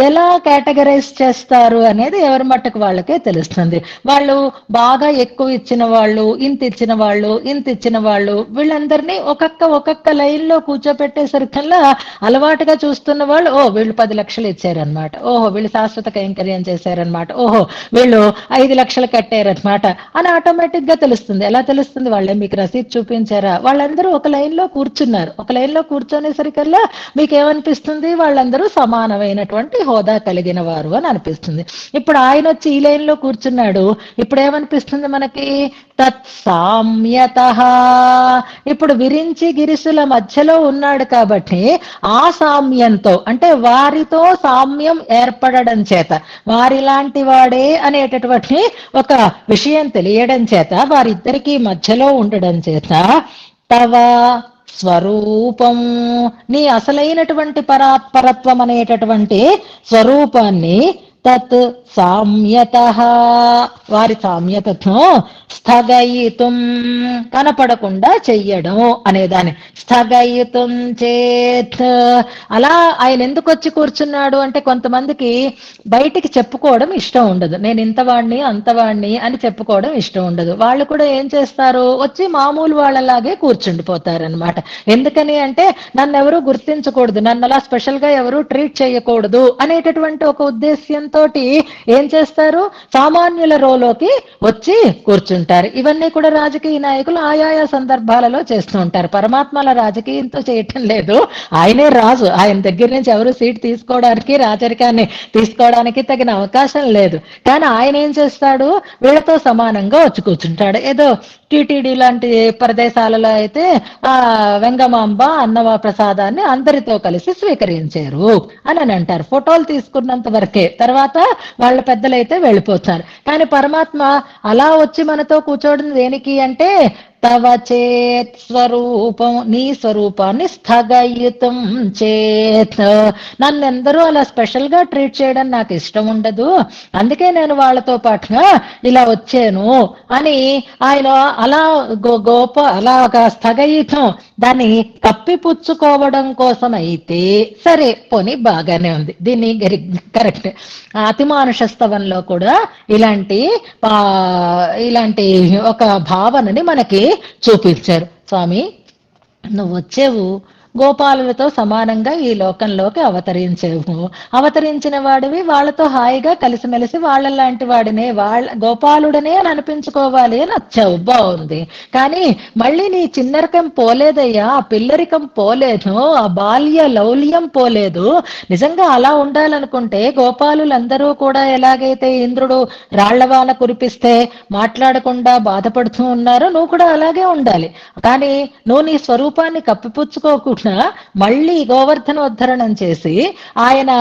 ఎలా కేటగరైజ్ చేస్తారు అనేది ఎవరి మట్టుకు వాళ్ళకే తెలుస్తుంది. వాళ్ళు బాగా ఎక్కువ ఇచ్చిన వాళ్ళు, ఇంత ఇచ్చిన వాళ్ళు, ఇంత ఇచ్చిన వాళ్ళు, వీళ్ళందరినీ ఒక్కొక్క లైన్ లో కూర్చోపెట్టేసరికల్లా అలవాటుగా చూస్తున్న వాళ్ళు, ఓ వీళ్ళు 10 లక్షలు ఇచ్చారనమాట, ఓహో వీళ్ళు శాశ్వత కైంకర్యం చేశారనమాట, ఓహో వీళ్ళు 5 లక్షలు కట్టారనమాట అని ఆటోమేటిక్ గా తెలుస్తుంది. ఎలా తెలుస్తుంది? వాళ్ళే మీకు రసీదు చూపించారా? వాళ్ళందరూ ఒక లైన్ లో కూర్చున్నారు. ఒక లైన్ లో కూర్చొనేసరికల్లా మీకేమనిపిస్తుంది? వాళ్ళందరూ సమానమైనటువంటి హోదా కలిగిన వారు అని అనిపిస్తుంది. ఇప్పుడు ఆయన వచ్చి ఈ లైన్ లో కూర్చున్నాడు, ఇప్పుడు ఏమనిపిస్తుంది మనకి? తత్సామ్యత. ఇప్పుడు విరించి గిరిసుల మధ్యలో ఉన్నాడు కాబట్టి ఆ సామ్యంతో అంటే వారితో సామ్యం ఏర్పడడం చేత, వారిలాంటి వాడే అనేటటువంటి ఒక విషయం తెలియడం చేత, వారిద్దరికీ మధ్యలో ఉండడం చేత తవ స్వరూపం, నీ అసలైనటువంటి పరత్వం అనేటటువంటి స్వరూపాన్ని తత్ సామ్యత, వారి సామ్యతతో స్థగయితుం, కనపడకుండా చెయ్యడం అనేదాన్ని. స్థగయితుం చేత్, అలా ఆయన ఎందుకు వచ్చి కూర్చున్నాడు అంటే, కొంతమందికి బయటికి చెప్పుకోవడం ఇష్టం ఉండదు. నేను ఇంతవాణ్ణి అంతవాణ్ణి అని చెప్పుకోవడం ఇష్టం ఉండదు. వాళ్ళు కూడా ఏం చేస్తారు? వచ్చి మామూలు వాళ్ళలాగే కూర్చుండిపోతారనమాట. ఎందుకని అంటే, నన్ను ఎవరు గుర్తించకూడదు, నన్ను అలా స్పెషల్ గా ఎవరు ట్రీట్ చేయకూడదు అనేటటువంటి ఒక ఉద్దేశ్యంతో ఏం చేస్తారు? సామాన్యుల రోలోకి వచ్చి కూర్చుంటారు. ఇవన్నీ కూడా రాజకీయ నాయకులు ఆయా సందర్భాలలో చేస్తూ ఉంటారు. పరమాత్మల రాజకీయంతో చేయటం లేదు, ఆయనే రాజు. ఆయన దగ్గర నుంచి ఎవరు సీట్ తీసుకోవడానికి, రాజరికాన్ని తీసుకోవడానికి తగిన అవకాశం లేదు. కానీ ఆయన ఏం చేస్తాడు? వీళ్ళతో సమానంగా వచ్చి కూర్చుంటాడు. ఏదో టీటీడీ లాంటి ప్రదేశాలలో అయితే ఆ వెంగమాంబ అన్నవ ప్రసాదాన్ని అందరితో కలిసి స్వీకరించారు అని అంటారు. ఫోటోలు తీసుకున్నంత వరకే, తర్వాత వాళ్ళ పెద్దలైతే వెళ్ళిపోతారు. కానీ పరమాత్మ అలా వచ్చి మనతో కూర్చోవడం దేనికి అంటే, తవ చేత్ స్వరూపం, నీ స్వరూపాన్ని స్థగయితం చేత్, నన్నెందరూ అలా స్పెషల్ గా ట్రీట్ చేయడం నాకు ఇష్టం ఉండదు, అందుకే నేను వాళ్ళతో పాటుగా ఇలా వచ్చాను అని ఆయన అలా అలా ఒక స్థగయితం దాన్ని కప్పిపుచ్చుకోవడం కోసం అయితే సరే, పోనీ బాగానే ఉంది, దీన్ని కరెక్ట్. అతిమానుష స్తవంలో కూడా ఇలాంటి ఒక భావనని మనకి చూపించారు. స్వామి, నువ్వు వచ్చేవు, గోపాలులతో సమానంగా ఈ లోకంలోకి అవతరించేవు, అవతరించిన వాడివి, వాళ్ళతో హాయిగా కలిసిమెలిసి వాళ్ళలాంటి వాడినే, గోపాలుడనే అని అనిపించుకోవాలి అని వచ్చావు, బాగుంది. కానీ మళ్ళీ నీ చిన్నరికం పోలేదయ్యా, ఆ పిల్లరికం పోలేదు, ఆ బాల్య లౌల్యం పోలేదు. నిజంగా అలా ఉండాలనుకుంటే గోపాలులందరూ కూడా ఎలాగైతే ఇంద్రుడు రాళ్లవాన కురిపిస్తే మాట్లాడకుండా బాధపడుతూ ఉన్నారో, నువ్వు కూడా అలాగే ఉండాలి. కానీ నువ్వు నీ స్వరూపాన్ని కప్పిపుచ్చుకోకుండా మళ్ళీ గోవర్ధనోద్ధరణం చేసి ఆయన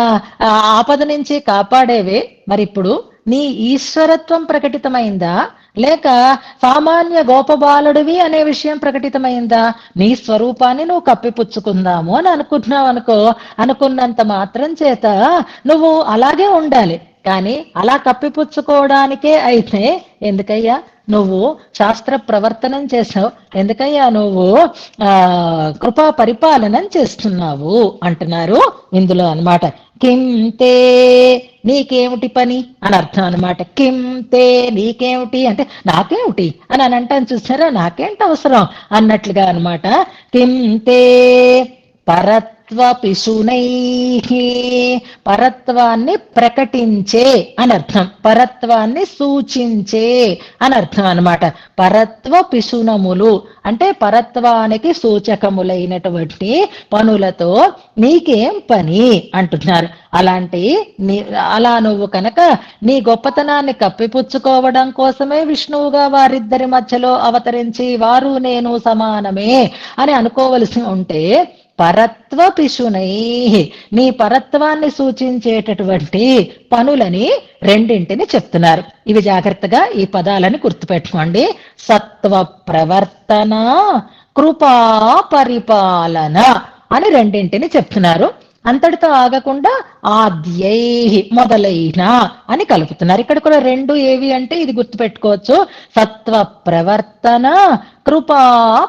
ఆపద నుంచి కాపాడేవే. మరిప్పుడు నీ ఈశ్వరత్వం ప్రకటితమైందా, లేక సామాన్య గోపబాలుడివి అనే విషయం ప్రకటితమైందా? నీ స్వరూపాన్ని నువ్వు కప్పిపుచ్చుకుందాము అని అనుకుంటున్నావు అనుకో, అనుకున్నంత మాత్రం చేత నువ్వు అలాగే ఉండాలి. కానీ అలా కప్పిపుచ్చుకోవడానికే అయితే ఎందుకయ్యా నువ్వు శాస్త్ర ప్రవర్తనం చేసావు, ఎందుకయ్యా నువ్వు కృపా పరిపాలనం చేస్తున్నావు అంటున్నారు ఇందులో అన్నమాట. కిం తే నీకేమిటి పని అని అర్థం అనమాట. కిం తే నీకేమిటి అంటే నాకేమిటి అని అంటాను చూసారా, నాకేంటి అవసరం అన్నట్లుగా అనమాట. కిం తే పరత్వపిశునై, పరత్వాన్ని ప్రకటించే అని అర్థం, పరత్వాన్ని సూచించే అని అర్థం అనమాట. పరత్వ పిశునములు అంటే పరత్వానికి సూచకములైనటువంటి పనులతో నీకేం పని అంటున్నారు. అలా నువ్వు కనుక నీ గొప్పతనాన్ని కప్పిపుచ్చుకోవడం కోసమే విష్ణువుగా వారిద్దరి మధ్యలో అవతరించి వారు నేను సమానమే అని అనుకోవలసి ఉంటే పరత్వ పిశునై నీ పరత్వాన్ని సూచించేటటువంటి పనులని రెండింటిని చెప్తున్నారు. ఇవి జాగ్రత్తగా ఈ పదాలని గుర్తుపెట్టుకోండి. సత్వ ప్రవర్తన, కృపా పరిపాలన అని రెండింటిని చెప్తున్నారు. అంతటితో ఆగకుండా ఆద్యై మొదలైన అని కలుపుతున్నారు. ఇక్కడ కూడా రెండు ఏవి అంటే ఇది గుర్తుపెట్టుకోవచ్చు. సత్వ ప్రవర్తన, కృపా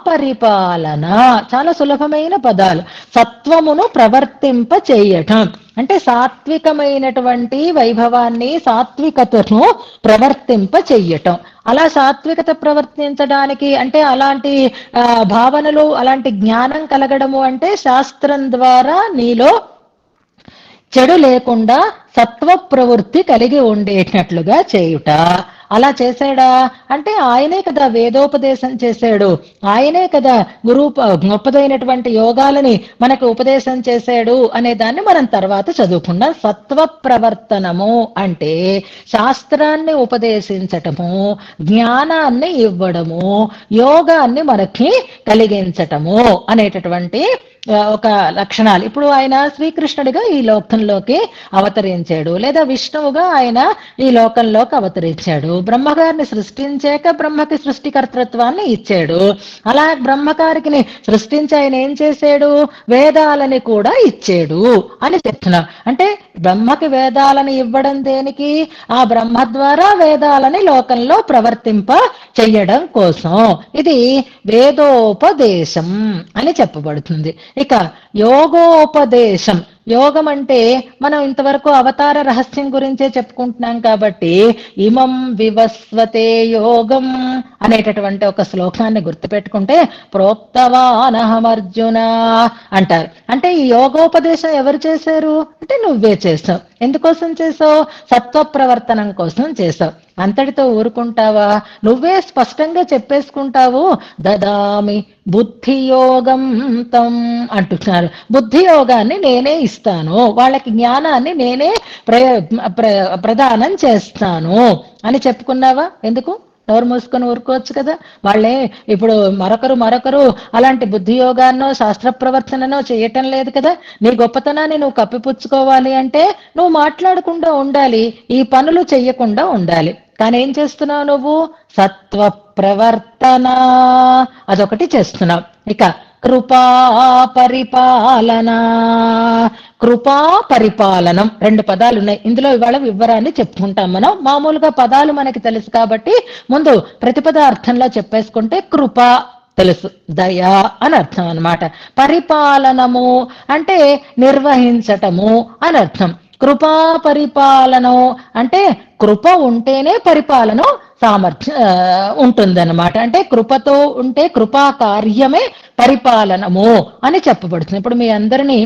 పరిపాలన చాలా సులభమైన పదాలు. సత్వమును ప్రవర్తింప చేయటం అంటే సాత్వికమైనటువంటి వైభవాన్ని, సాత్వికతను ప్రవర్తింప చెయ్యటం. అలా సాత్వికత ప్రవర్తించడానికి అంటే అలాంటి భావనలు, అలాంటి జ్ఞానం కలగడము అంటే శాస్త్రం ద్వారా నీలో చెడు లేకుండా సత్వ ప్రవృత్తి కలిగి ఉండేటట్లుగా చేయుట. అలా చేశాడా అంటే ఆయనే కదా వేదోపదేశం చేశాడు, ఆయనే కదా గొప్పదైనటువంటి యోగాలని మనకు ఉపదేశం చేశాడు అనే దాన్ని మనం తర్వాత చదువుకున్నాం. సత్వ ప్రవర్తనము అంటే శాస్త్రాన్ని ఉపదేశించటము, జ్ఞానాన్ని ఇవ్వడము, యోగాన్ని మనకి కలిగించటము అనేటటువంటి ఒక లక్షణాలు. ఇప్పుడు ఆయన శ్రీకృష్ణుడిగా ఈ లోకంలోకి అవతరించాడు, లేదా విష్ణువుగా ఆయన ఈ లోకంలోకి అవతరించాడు. బ్రహ్మగారిని సృష్టించాక బ్రహ్మకి సృష్టికర్తృత్వాన్ని ఇచ్చాడు. అలా బ్రహ్మగారికి సృష్టించి ఆయన ఏం చేశాడు, వేదాలని కూడా ఇచ్చాడు అని చెప్తున్నాం. అంటే బ్రహ్మకి వేదాలని ఇవ్వడం దేనికి, ఆ బ్రహ్మ ద్వారా వేదాలని లోకంలో ప్రవర్తింప చెయ్యడం కోసం. ఇది వేదోపదేశం అని చెప్పబడుతుంది. ఇక యోగోపదేశం, యోగం అంటే మనం ఇంతవరకు అవతార రహస్యం గురించే చెప్పుకుంటున్నాం కాబట్టి ఇమం వివస్వతే యోగం అనేటటువంటి ఒక శ్లోకాన్ని గుర్తుపెట్టుకుంటే ప్రోక్తవానహమర్జున అంటారు. అంటే ఈ యోగోపదేశం ఎవరు చేశారు అంటే నువ్వే చేసావు. ఎందుకోసం చేసావు? సత్వ ప్రవర్తనం కోసం చేసావు. అంతటితో ఊరుకుంటావా? నువ్వే స్పష్టంగా చెప్పేసుకుంటావు. దదామి బుద్ధి యోగం తం అంటున్నారు. బుద్ధి యోగాన్ని నేనే ఇస్తాను, వాళ్ళకి జ్ఞానాన్ని నేనే ప్రదానం చేస్తాను అని చెప్పుకున్నావా? ఎందుకు నోరు మూసుకొని ఊరుకోవచ్చు కదా. వాళ్ళే ఇప్పుడు మరొకరు అలాంటి బుద్ధి యోగాన్నో శాస్త్ర ప్రవర్తననో చేయటం లేదు కదా. నీ గొప్పతనాన్ని నువ్వు కప్పిపుచ్చుకోవాలి అంటే నువ్వు మాట్లాడకుండా ఉండాలి, ఈ పనులు చెయ్యకుండా ఉండాలి. కానీ ఏం చేస్తున్నావు నువ్వు? సత్వ ప్రవర్తన అదొకటి చేస్తున్నావు. ఇక కృపా పరిపాలన, కృపా పరిపాలనం రెండు పదాలు ఉన్నాయి ఇందులో. ఇవాళ వివరాన్ని చెప్పుకుంటాం మనం. మామూలుగా పదాలు మనకి తెలుసు కాబట్టి ముందు ప్రతిపద అర్థంలో చెప్పేసుకుంటే కృప తెలుసు, దయ అని అర్థం అన్నమాట. పరిపాలనము అంటే నిర్వహించటము అని అర్థం. కృపా పరిపాలనం అంటే కృప ఉంటేనే పరిపాలన సామర్థ్యం ఉంటుందన్నమాట. అంటే కృపతో ఉంటే కృపా కార్యమే పరిపాలనము అని చెప్పబడుతుంది. ఇప్పుడు మీ అందరినీ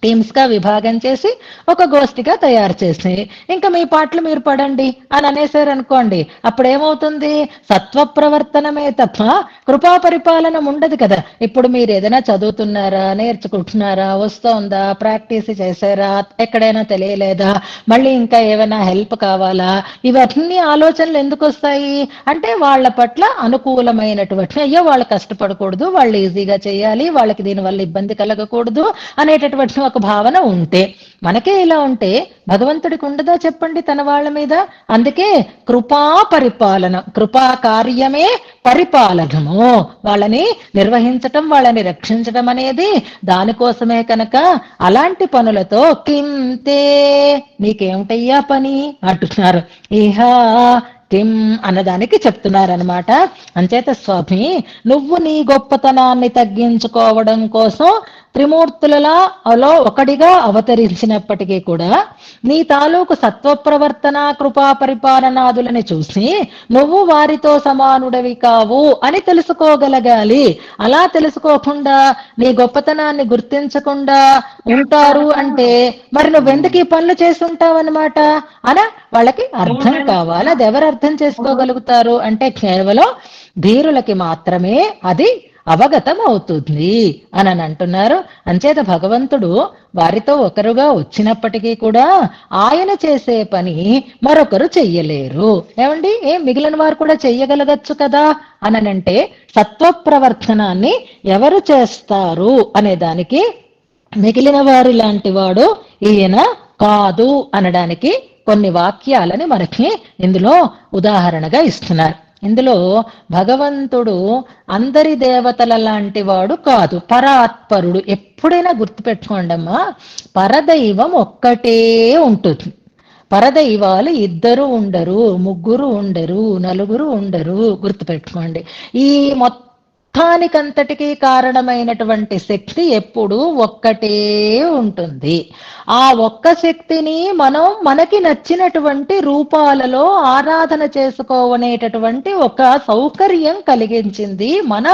టీమ్స్ గా విభాగం చేసి ఒక గోష్ఠిగా తయారు చేసి ఇంకా మీ పాటలు మీరు పడండి అని అనేసారు అనుకోండి, అప్పుడు ఏమవుతుంది? సత్వ ప్రవర్తనమే తప్ప కృపా పరిపాలన ఉండదు కదా. ఇప్పుడు మీరు ఏదైనా చదువుతున్నారా, నేర్చుకుంటున్నారా, వస్తోందా, ప్రాక్టీస్ చేశారా, ఎక్కడైనా తెలియలేదా, మళ్ళీ ఇంకా ఏమైనా హెల్ప్ కావాలా, ఇవన్నీ ఆలోచనలు ఎందుకు వస్తాయి అంటే వాళ్ళ పట్ల అనుకూలమైనటువంటి, అయ్యో వాళ్ళు కష్టపడకూడదు, వాళ్ళు ఈజీగా చేయాలి, వాళ్ళకి దీనివల్ల ఇబ్బంది కలగకూడదు అనేటటువంటి అనేటటువంటి ఒక భావన ఉంటే, మనకే ఇలా ఉంటే భగవంతుడికి ఉండదా చెప్పండి తన వాళ్ళ మీద? అందుకే కృపా పరిపాలన, కృపా కార్యమే పరిపాలనము. వాళ్ళని నిర్వహించటం, వాళ్ళని రక్షించటం అనేది దానికోసమే కనుక అలాంటి పనులతో కింతే నీకేమిటయ్యా పని అంటున్నారు. ఇహా కిం అన్నదానికి చెప్తున్నారనమాట. అంచేత స్వామి, నువ్వు నీ గొప్పతనాన్ని తగ్గించుకోవడం కోసం త్రిమూర్తులలో ఒకడిగా అవతరించినప్పటికీ కూడా నీ తాలూకు సత్వప్రవర్తన కృపా పరిపాలనాదులని చూసి నువ్వు వారితో సమానుడవి కావు అని తెలుసుకోగలగాలి. అలా తెలుసుకోకుండా నీ గొప్పతనాన్ని గుర్తించకుండా ఉంటారు అంటే మరి నువ్వెందుకు ఈ పనులు చేస్తుంటావన్నమాట అన వాళ్ళకి అర్థం కావాలి. అది ఎవరు అర్థం చేసుకోగలుగుతారు అంటే కేవలం ధీరులకి మాత్రమే అది అవగతం అవుతుంది అని అంటున్నారు. అంచేత భగవంతుడు వారితో ఒకరుగా వచ్చినప్పటికీ కూడా ఆయన చేసే పని మరొకరు చెయ్యలేరు. ఏమండి, మిగిలిన వారు కూడా చెయ్యగలగచ్చు కదా అనంటే సత్వప్రవర్తనాన్ని ఎవరు చేస్తారు అనే దానికి మిగిలిన వారి లాంటి వాడు ఈయన కాదు అనడానికి కొన్ని వాక్యాలని మనకి ఇందులో ఉదాహరణగా ఇస్తున్నారు. ఇందులో భగవంతుడు అందరి దేవతల లాంటి వాడు కాదు, పరాత్పరుడు. ఎప్పుడైనా గుర్తుపెట్టుకోండమ్మా, పరదైవం ఒక్కటే ఉంటుంది. పరదైవాలు ఇద్దరు ఉండరు, ముగ్గురు ఉండరు, నలుగురు ఉండరు. గుర్తుపెట్టుకోండి. ఈ మొత్తానికంతటికీ కారణమైనటువంటి శక్తి ఎప్పుడూ ఒక్కటే ఉంటుంది. ఆ ఒక్క శక్తిని మనం మనకి నచ్చినటువంటి రూపాలలో ఆరాధన చేసుకోవనేటటువంటి ఒక సౌకర్యం కలిగించింది మన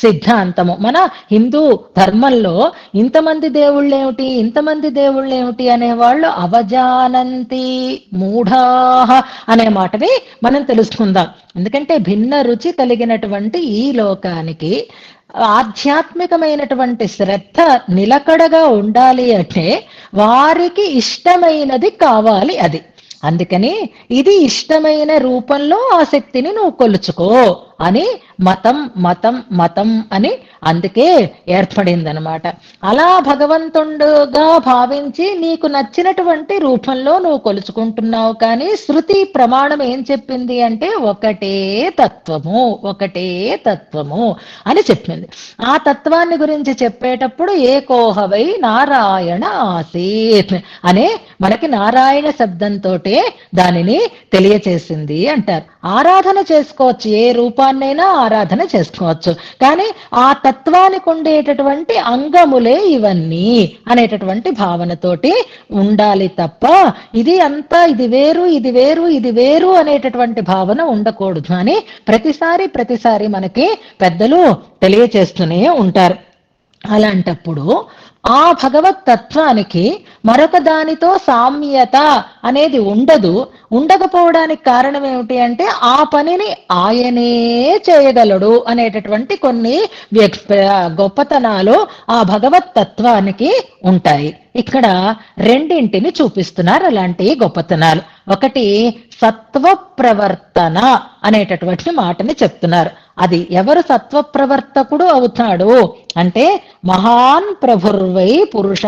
సిద్ధాంతము. మన హిందూ ధర్మంలో ఇంతమంది దేవుళ్ళేమిటి, ఇంతమంది దేవుళ్ళేమిటి అనేవాళ్ళు అవజానంతి మూఢాహ అనే మాటని మనం తెలుసుకుందాం. ఎందుకంటే భిన్న రుచి కలిగినటువంటి ఈ లోకానికి ఆధ్యాత్మికమైనటువంటి శ్రద్ధ నిలకడగా ఉండాలి అంటే వారికి ఇష్టమైనది కావాలి. అది అందుకని ఇది ఇష్టమైన రూపంలో ఆ శక్తిని నువ్వు కొలుచుకో అని మతం మతం మతం అని అందుకే ఏర్పడిందనమాట. అలా భగవంతుడుగా భావించి నీకు నచ్చినటువంటి రూపంలో నువ్వు కొలుచుకుంటున్నావు. కానీ శృతి ప్రమాణం ఏం చెప్పింది అంటే ఒకటే తత్వము, ఒకటే తత్వము అని చెప్పింది. ఆ తత్వాన్ని గురించి చెప్పేటప్పుడు ఏకోహవై నారాయణ ఆసీత్ అనే మనకి నారాయణ శబ్దంతో దానిని తెలియచేసింది అంటారు. ఆరాధన చేసుకోవచ్చు, ఏ రూపాన్నైనా ఆరాధన చేసుకోవచ్చు. కానీ ఆ తత్వానికి ఉండేటటువంటి అంగములే ఇవన్నీ అనేటటువంటి భావనతోటి ఉండాలి తప్ప ఇది అంతా ఇది వేరు ఇది వేరు ఇది వేరు అనేటటువంటి భావన ఉండకూడదు అని ప్రతిసారి మనకి పెద్దలు తెలియచేస్తూనే ఉంటారు. అలాంటప్పుడు ఆ భగవత్ తత్వానికి మరొక దానితో సామ్యత అనేది ఉండదు. ఉండకపోవడానికి కారణం ఏమిటి అంటే ఆ పనిని ఆయనే చేయగలడు అనేటటువంటి కొన్ని గొప్పతనాలు ఆ భగవత్ తత్వానికి ఉంటాయి. ఇక్కడ రెండింటిని చూపిస్తున్నారు అలాంటి గొప్పతనాలు. ఒకటి సత్వ ప్రవర్తన అనేటటువంటి మాటని చెప్తున్నారు. అది ఎవరు సత్వ ప్రవర్తకుడు అవుతాడు అంటే మహాన్ ప్రభుర్వై పురుష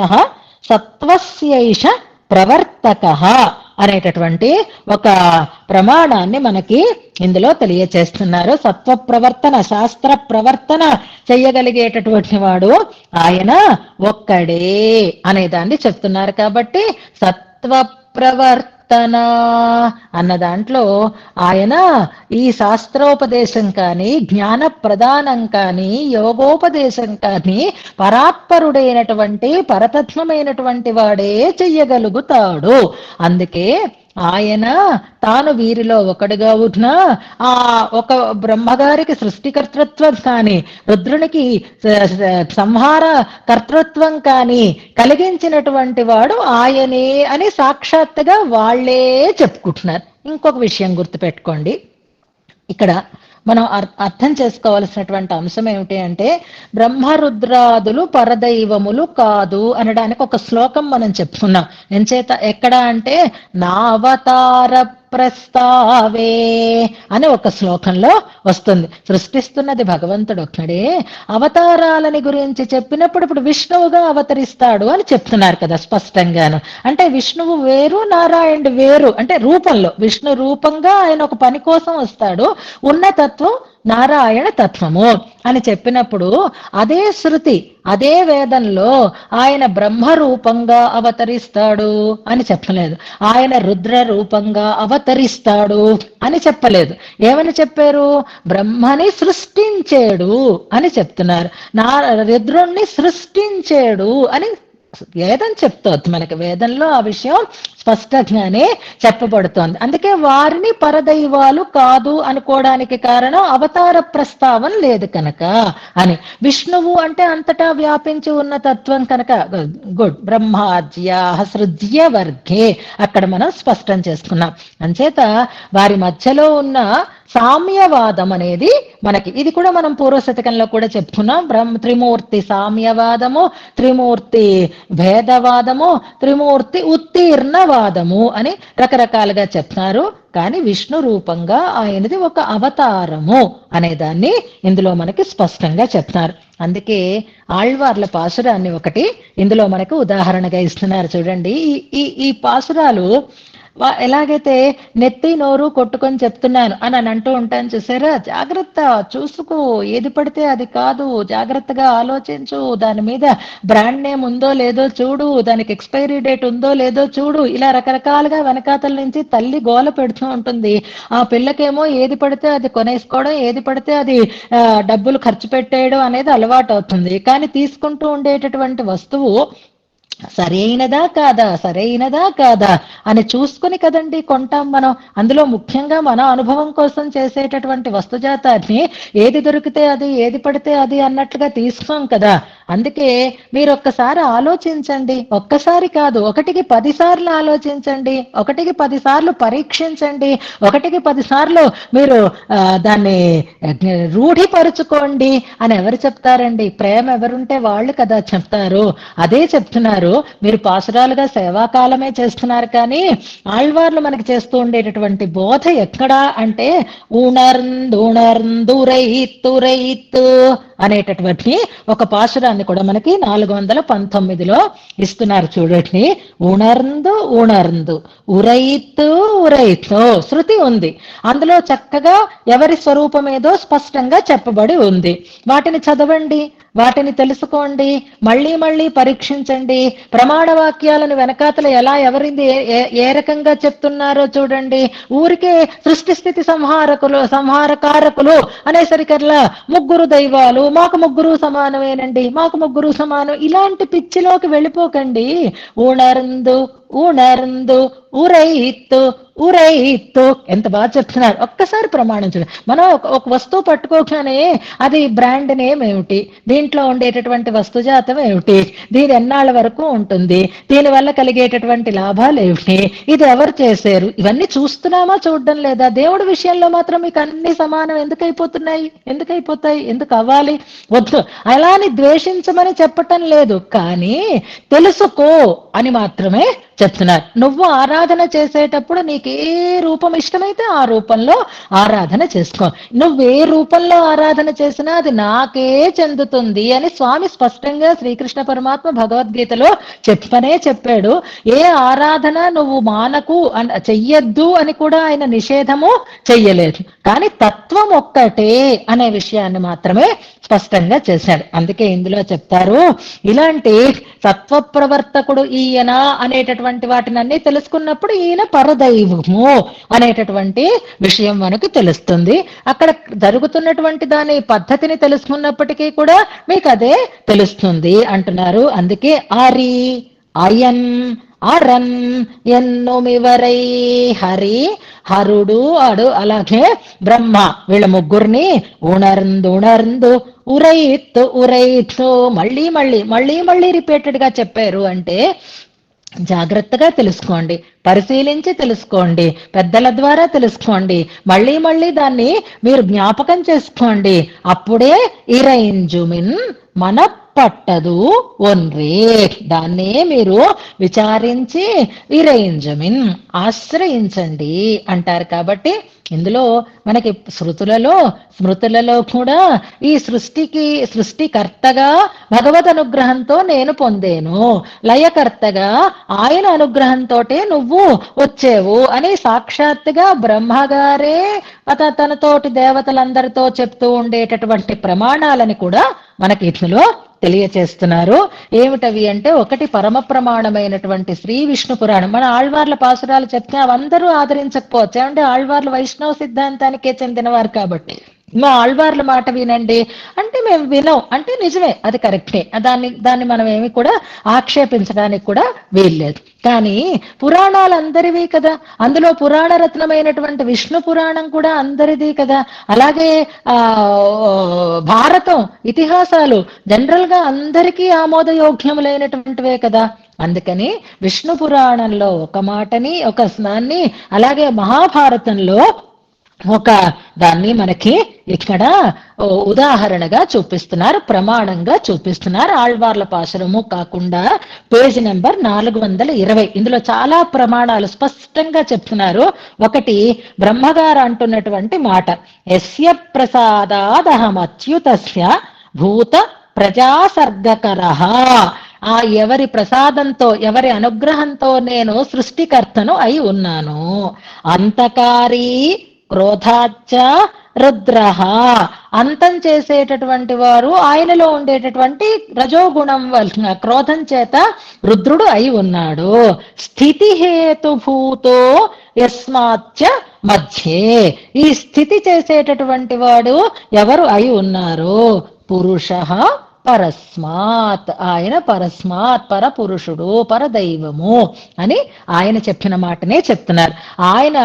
సత్వస్యైష ప్రవర్తక అనేటటువంటి ఒక ప్రమాణాన్ని మనకి ఇందులో తెలియచేస్తున్నారు. సత్వ ప్రవర్తన, శాస్త్ర ప్రవర్తన చెయ్యగలిగేటటువంటి వాడు ఆయన ఒక్కడే అనేదాన్ని చెప్తున్నారు. కాబట్టి సత్వ ప్రవర్తన అన్న దాంట్లో ఆయన ఈ శాస్త్రోపదేశం కానీ, జ్ఞాన ప్రదానం కానీ, యోగోపదేశం కానీ పరాత్పరుడైనటువంటి పరతత్వమైనటువంటి వాడే చెయ్యగలుగుతాడు. అందుకే ఆయన తాను వీరిలో ఒకడుగా ఉన్నా ఆ ఒక బ్రహ్మగారికి సృష్టికర్తృత్వం కానీ, రుద్రునికి సంహార కర్తృత్వం కానీ కలిగించినటువంటి వాడు ఆయనే అని సాక్షాత్తుగా వాళ్లే చెప్పుకుంటున్నారు. ఇంకొక విషయం గుర్తుపెట్టుకోండి, ఇక్కడ మనం అర్థం చేసుకోవాల్సినటువంటి అంశం ఏమిటి అంటే బ్రహ్మరుద్రాదులు పరదైవములు కాదు అనడానికి ఒక శ్లోకం మనం చెప్పుకున్నాం. ఎంచేత ఎక్కడ అంటే నావతార ప్రస్తావే అని ఒక శ్లోకంలో వస్తుంది. సృష్టిస్తున్నది భగవంతుడు ఒక్కడే. అవతారాలని గురించి చెప్పినప్పుడు ఇప్పుడు విష్ణువుగా అవతరిస్తాడు అని చెప్తున్నారు కదా స్పష్టంగాను. అంటే విష్ణువు వేరు, నారాయణుడు వేరు. అంటే రూపంలో విష్ణు రూపంగా ఆయన ఒక పని కోసం వస్తాడు. ఉన్న తత్వం నారాయణ తత్వము అని చెప్పినప్పుడు అదే శృతి, అదే వేదంలో ఆయన బ్రహ్మ రూపంగా అవతరిస్తాడు అని చెప్పలేదు, ఆయన రుద్ర రూపంగా అవతరిస్తాడు అని చెప్పలేదు. ఏమని చెప్పారు? బ్రహ్మని సృష్టించాడు అని చెప్తున్నారు. రుద్రుణ్ణి సృష్టించాడు అని వేదం చెప్తోంది. మనకి వేదంలో ఆ విషయం స్పష్టంగానే చెప్పబడుతోంది. అందుకే వారిని పరదైవాలు కాదు అనుకోవడానికి కారణం అవతార ప్రస్తావన లేదు కనుక అని. విష్ణువు అంటే అంతటా వ్యాపించి ఉన్న తత్వం కనుక గుడ్ బ్రహ్మాజ్య సృజ్య వర్గే అక్కడ మనం స్పష్టం చేసుకున్నాం. అంచేత వారి మధ్యలో ఉన్న సామ్యవాదం అనేది మనకి, ఇది కూడా మనం పూర్వశతకంలో కూడా చెప్పుకున్నాం. త్రిమూర్తి సామ్యవాదము, త్రిమూర్తి భేదవాదము, త్రిమూర్తి ఉత్తీర్ణవాదము అని రకరకాలుగా చెప్తున్నారు. కానీ విష్ణు రూపంగా ఆయనది ఒక అవతారము అనేదాన్ని ఇందులో మనకి స్పష్టంగా చెప్తున్నారు. అందుకే ఆళ్వార్ల పాసురాన్ని ఒకటి ఇందులో మనకు ఉదాహరణగా ఇస్తున్నారు. చూడండి, ఈ పాసురాలు ఎలాగైతే నెత్తి నోరు కొట్టుకొని చెప్తున్నాను అని అంటూ ఉంటాను చూసారా, జాగ్రత్త చూసుకో, ఏది పడితే అది కాదు, జాగ్రత్తగా ఆలోచించు, దాని మీద బ్రాండ్ నేమ్ ఉందో లేదో చూడు, దానికి ఎక్స్పైరీ డేట్ ఉందో లేదో చూడు, ఇలా రకరకాలుగా వెనకాతల నుంచి తల్లి గోల పెడుతూ ఉంటుంది. ఆ పిల్లకేమో ఏది పడితే అది కొనేసుకోవడం, ఏది పడితే అది డబ్బులు ఖర్చు పెట్టేయడం అనేది అలవాటు అవుతుంది. కానీ తీసుకుంటూ ఉండేటటువంటి వస్తువు సరైనదా కాదా అని చూసుకుని కదండి కొంటాం మనం. అందులో ముఖ్యంగా మన అనుభవం కోసం చేసేటటువంటి వస్తుజాతాన్ని ఏది దొరికితే అది, ఏది పడితే అది అన్నట్లుగా తీసుకోం కదా. అందుకే మీరు ఒక్కసారి ఆలోచించండి, ఒక్కసారి కాదు 1కి 10 సార్లు ఆలోచించండి, 1కి 10 సార్లు పరీక్షించండి, 1కి 10 సార్లు మీరు దాన్ని రూఢిపరుచుకోండి అని ఎవరు చెప్తారండి? ప్రేమ ఎవరుంటే వాళ్ళు కదా చెప్తారు. అదే చెప్తున్నారు. మీరు పాసురాలుగా సేవాకాలమే చేస్తున్నారు, కానీ ఆళ్వార్లు మనకి చేస్తూ ఉండేటటువంటి బోధ ఎక్కడా అంటే ఉణర్ందురైత్తు అనేటటువంటి ఒక పాసురాన్ని కూడా మనకి 419లో ఇస్తున్నారు. చూడండి, ఉణర్ందు ఉరైత్తు శృతి ఉంది. అందులో చక్కగా ఎవరి స్వరూపం ఏదో స్పష్టంగా చెప్పబడి ఉంది. వాటిని చదవండి, వాటిని తెలుసుకోండి, మళ్ళీ మళ్ళీ పరీక్షించండి. ప్రమాణ వాక్యాలను వెనకాతల ఎలా ఎవరింది ఏ రకంగా చెప్తున్నారో చూడండి. ఊరికే సృష్టి స్థితి సంహారకారకులు అనేసరికల్లా ముగ్గురు దైవాలు, మాకు ముగ్గురు సమానమేనండి, మాకు ముగ్గురు సమానం, ఇలాంటి పిచ్చిలోకి వెళ్ళిపోకండి. ఉణర్ందు ఉరైత్తు ఎంత బాగా చెప్తున్నారు. ఒక్కసారి ప్రమాణం చూడండి. మనం ఒక వస్తువు పట్టుకోగానే అది బ్రాండ్ నేమ్ ఏమిటి, దీంట్లో ఉండేటటువంటి వస్తుజాతం ఏమిటి, దీని ఎన్నాళ్ళ వరకు ఉంటుంది, దీనివల్ల కలిగేటటువంటి లాభాలు ఏమిటి, ఇది ఎవరు చేశారు, ఇవన్నీ చూస్తున్నామా, చూడడం లేదా? దేవుడి విషయంలో మాత్రం మీకు అన్ని సమానం ఎందుకైపోతాయి, ఎందుకు అవ్వాలి? వద్దు, అలాని ద్వేషించమని చెప్పటం లేదు, కానీ తెలుసుకో అని మాత్రమే చెప్తున్నారు. నువ్వు ఆరాధన చేసేటప్పుడు నీకే రూపం ఇష్టమైతే ఆ రూపంలో ఆరాధన చేసుకో. నువ్వే రూపంలో ఆరాధన చేసినా అది నాకే చెందుతుంది అని స్వామి స్పష్టంగా శ్రీకృష్ణ పరమాత్మ భగవద్గీతలో చెప్పాడు. ఏ ఆరాధన నువ్వు మానకు చెయ్యొద్దు అని కూడా ఆయన నిషేధము చెయ్యలేదు, కానీ తత్వం ఒక్కటే అనే విషయాన్ని మాత్రమే స్పష్టంగా చేశాడు. అందుకే ఇందులో చెప్తారు, ఇలాంటి తత్వ ప్రవర్తకుడు ఈయన అనేటటువంటి వాటిని అన్ని తెలుసుకున్నప్పుడు ఈయన పరదైవము అనేటటువంటి విషయం మనకు తెలుస్తుంది. అక్కడ జరుగుతున్నటువంటి దాని పద్ధతిని తెలుసుకున్నప్పటికీ కూడా మీకు అదే తెలుస్తుంది అంటున్నారు. అందుకే ఆరి అయన్ అరన్ ఎన్నుమివరై హరుడు అడు అలాగే బ్రహ్మ వీళ్ళ ముగ్గురిని ఉణర్ందు ఉరైత్తు మళ్ళీ మళ్ళీ రిపీటెడ్ గా చెప్పారు. అంటే జాగ్రత్తగా తెలుసుకోండి, పరిశీలించి తెలుసుకోండి, పెద్దల ద్వారా తెలుసుకోండి, మళ్ళీ దాన్ని మీరు జ్ఞాపకం చేసుకోండి. అప్పుడే ఇరైంజుమిన్ మనపట్టదు ఒన్రే. దాన్నే మీరు విచారించి విరయింజమిన్ ఆశ్రయించండి అంటారు. కాబట్టి ఇందులో మనకి స్మృతులలో కూడా ఈ సృష్టికర్తగా భగవద్ అనుగ్రహంతో నేను పొందేను, లయకర్తగా ఆయన అనుగ్రహంతోటే నువ్వు వచ్చేవు అని సాక్షాత్తుగా బ్రహ్మగారే తనతోటి దేవతలందరితో చెప్తూ ఉండేటటువంటి ప్రమాణాలని కూడా మనకి ఇందులో తెలియచేస్తున్నారు. ఏమిటవి అంటే, ఒకటి పరమ ప్రమాణమైనటువంటి శ్రీ విష్ణు పురాణం. మన ఆళ్వార్ల పాసురాలు చెప్తే అవందరూ ఆదరించకపోవచ్చు, ఏమంటే ఆళ్వార్లు వైష్ణవ సిద్ధాంతానికే చెందినవారు కాబట్టి మా ఆళ్వార్ల మాట వినండి అంటే మేము వినం అంటే నిజమే, అది కరెక్టే, దాన్ని మనం ఏమి కూడా ఆక్షేపించడానికి కూడా వీల్లేదు. కానీ పురాణాలు అందరివి కదా, అందులో పురాణ రత్నమైనటువంటి విష్ణు పురాణం కూడా అందరిది కదా. అలాగే భారతం ఇతిహాసాలు జనరల్ గా అందరికీ ఆమోదయోగ్యములైనటువంటివే కదా. అందుకని విష్ణు పురాణంలో ఒక మాటని, ఒక స్నాన్ని, అలాగే మహాభారతంలో ఒక దాన్ని మనకి ఇక్కడ ఉదాహరణగా చూపిస్తున్నారు, ప్రమాణంగా చూపిస్తున్నారు. ఆళ్వార్ల పాశురము కాకుండా పేజీ నెంబర్ 420 ఇందులో చాలా ప్రమాణాలు స్పష్టంగా చెప్తున్నారు. ఒకటి బ్రహ్మగారు అంటున్నటువంటి మాట, యస్య ప్రసాదాదహమచ్యుతస్య భూత ప్రజాసర్గకరః. ఆ ఎవరి ప్రసాదంతో, ఎవరి అనుగ్రహంతో నేను సృష్టికర్తను అయి ఉన్నాను. అంతకారీ క్రోధాచ్చ రుద్రః. అంతం చేసేటటువంటి వారు ఆయనలో ఉండేటటువంటి రజోగుణం వలన, క్రోధం చేత రుద్రుడు అయి ఉన్నాడు. స్థితి హేతుభూతో యస్మాచ్చ మధ్యే. ఈ స్థితి చేసేటటువంటి వాడు ఎవరు అయి ఉన్నారు? పురుషః పరస్మాత్. ఆయన పరస్మాత్, పరపురుషుడు, పరదైవము అని ఆయన చెప్పిన మాటనే చెప్తున్నారు. ఆయన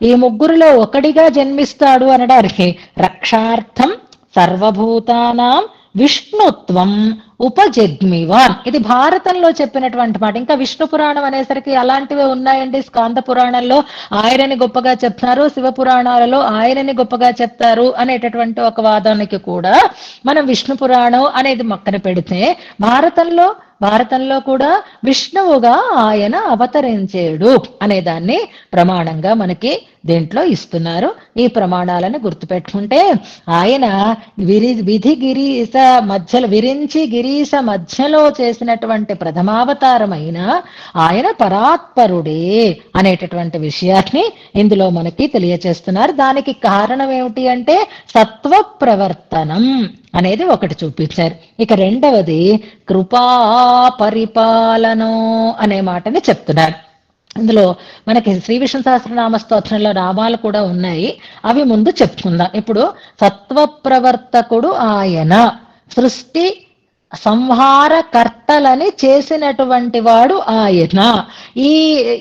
ఈ ముగ్గురులో ఒకడిగా జన్మిస్తాడు అనడానికి రక్షార్థం సర్వభూతానాం విష్ణుత్వం ఉపజగ్మివాన్. ఇది భారతంలో చెప్పినటువంటి మాట. ఇంకా విష్ణు పురాణం అనేసరికి అలాంటివే ఉన్నాయండి. స్కాంద పురాణంలో ఆయనని గొప్పగా చెప్తారు, శివ పురాణాలలో ఆయనని గొప్పగా చెప్తారు అనేటటువంటి ఒక వాదానికి కూడా మనం విష్ణు పురాణం అనేది మక్కన పెడితే, భారతంలో కూడా విష్ణువుగా ఆయన అవతరించేడు అనేదాన్ని ప్రమాణంగా మనకి దీంట్లో ఇస్తున్నారు. ఈ ప్రమాణాలను గుర్తుపెట్టుకుంటే ఆయన విరించి గిరీశ మధ్యలో చేసినటువంటి ప్రథమావతారమైన ఆయన పరాత్పరుడే అనేటటువంటి విషయాన్ని ఇందులో మనకి తెలియచేస్తున్నారు. దానికి కారణం ఏమిటి అంటే సత్వ ప్రవర్తనం అనేది ఒకటి చూపించారు. ఇక రెండవది కృపా పరిపాలనో అనే మాటని చెప్తున్నారు. ఇందులో మనకి శ్రీ విష్ణు సహస్రనామ స్తోత్రంలో నామాలు కూడా ఉన్నాయి, అవి ముందు చెప్పుకుందాం. ఇప్పుడు సత్వ ప్రవర్తకుడు ఆయన, సృష్టి సంహారకర్తలని చేసినటువంటి వాడు ఆయన,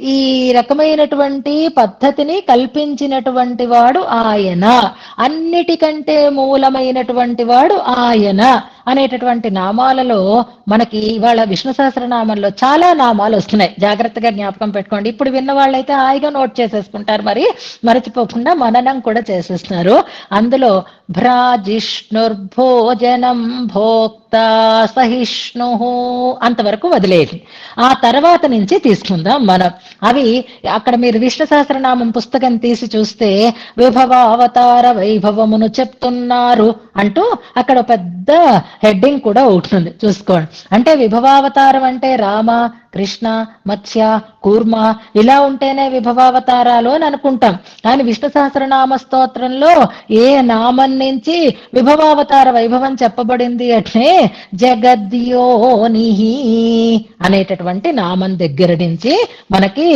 ఈ రకమైనటువంటి పద్ధతిని కల్పించినటువంటి వాడు ఆయన, అన్నిటికంటే మూలమైనటువంటి వాడు ఆయన అనేటటువంటి నామాలలో మనకి ఇవాళ విష్ణు సహస్రనామంలో చాలా నామాలు వస్తున్నాయి. జాగ్రత్తగా జ్ఞాపకం పెట్టుకోండి. ఇప్పుడు విన్న వాళ్ళైతే హాయిగా నోట్ చేసేసుకుంటారు, మరి మరచిపోకుండా మననం కూడా చేసేస్తున్నారు. అందులో భ్రాజిష్ణుర్భోజనం భోక్త సహిష్ణు అంతవరకు వదిలేది. ఆ తర్వాత నుంచి తీసుకుందాం మనం. అవి అక్కడ మీరు విష్ణు సహస్రనామం పుస్తకం తీసి చూస్తే విభవ అవతార వైభవమును చెప్తున్నారు అంటూ అక్కడ పెద్ద హెడ్డింగ్ కూడా ఉంటుంది, చూసుకోండి. అంటే విభవావతారం అంటే రామ, కృష్ణ, మత్స్య, కూర్మ ఇలా ఉంటేనే విభవావతారాలు అని అనుకుంటాం. కానీ విష్ణు సహస్రనామ స్తోత్రంలో ఏ నామం నుంచి విభవావతార వైభవం చెప్పబడింది అంటే జగద్యోని అనేటటువంటి నామం దగ్గర నుంచి మనకి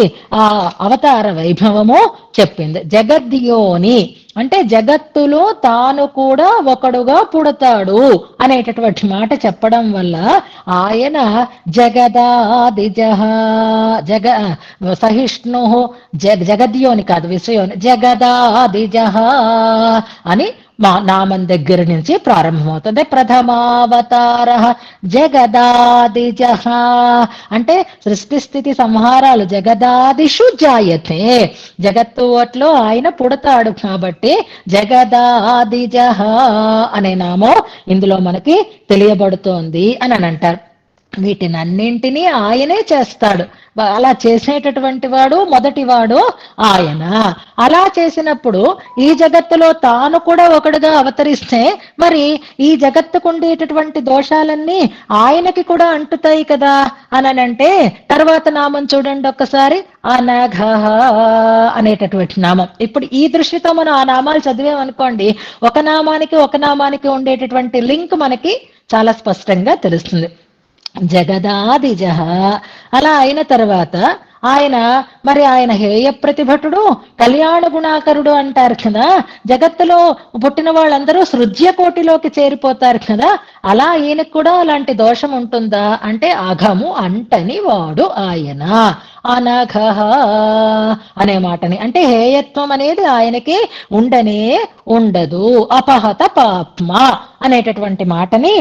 ఆ అవతార వైభవము చెప్పింది. జగద్యోని అంటే జగత్తులో తాను కూడా ఒకడుగా పుడతాడు అనేటటువంటి మాట చెప్పడం వల్ల ఆయన జగదాదిజః సహిష్ణు, జగద్యోని కాదు విశ్వయోని, జగదాదిజః అని మా నామం దగ్గర నుంచి ప్రారంభమవుతుంది. ప్రథమావతార జగదాదిజ, అంటే సృష్టి స్థితి సంహారాలు జగదాదిషు జాయతే, జగత్తులో ఆయన పుడతాడు కాబట్టి జగదాదిజ అనే నామం ఇందులో మనకి తెలియబడుతోంది అని అంటారు. వీటినన్నింటినీ ఆయనే చేస్తాడు. అలా చేసేటటువంటి వాడు మొదటివాడు ఆయన. అలా చేసినప్పుడు ఈ జగత్తులో తాను కూడా ఒకడుగా అవతరిస్తే మరి ఈ జగత్తుకు ఉండేటటువంటి దోషాలన్నీ ఆయనకి కూడా అంటుతాయి కదా అంటే తర్వాత నామం చూడండి ఒక్కసారి, అనఘ అనేటటువంటి నామం. ఇప్పుడు ఈ దృష్టితో మనం ఆ నామాలు చదివామనుకోండి, ఒక నామానికి ఉండేటటువంటి లింక్ మనకి చాలా స్పష్టంగా తెలుస్తుంది. జగదాదిజ. అలా అయిన తర్వాత ఆయన హేయ ప్రతిభటుడు, కళ్యాణ గుణాకరుడు అంటారు కదా. జగత్తులో పుట్టిన వాళ్ళందరూ సృజ్య కోటిలోకి చేరిపోతారు కదా. అలా ఈయనకు కూడా అలాంటి దోషం ఉంటుందా అంటే అఘము అంటని వాడు ఆయన. అనఘ అనే మాటని అంటే హేయత్వం అనేది ఆయనకి ఉండనే ఉండదు. అపహత పాప్మ అనేటటువంటి మాటని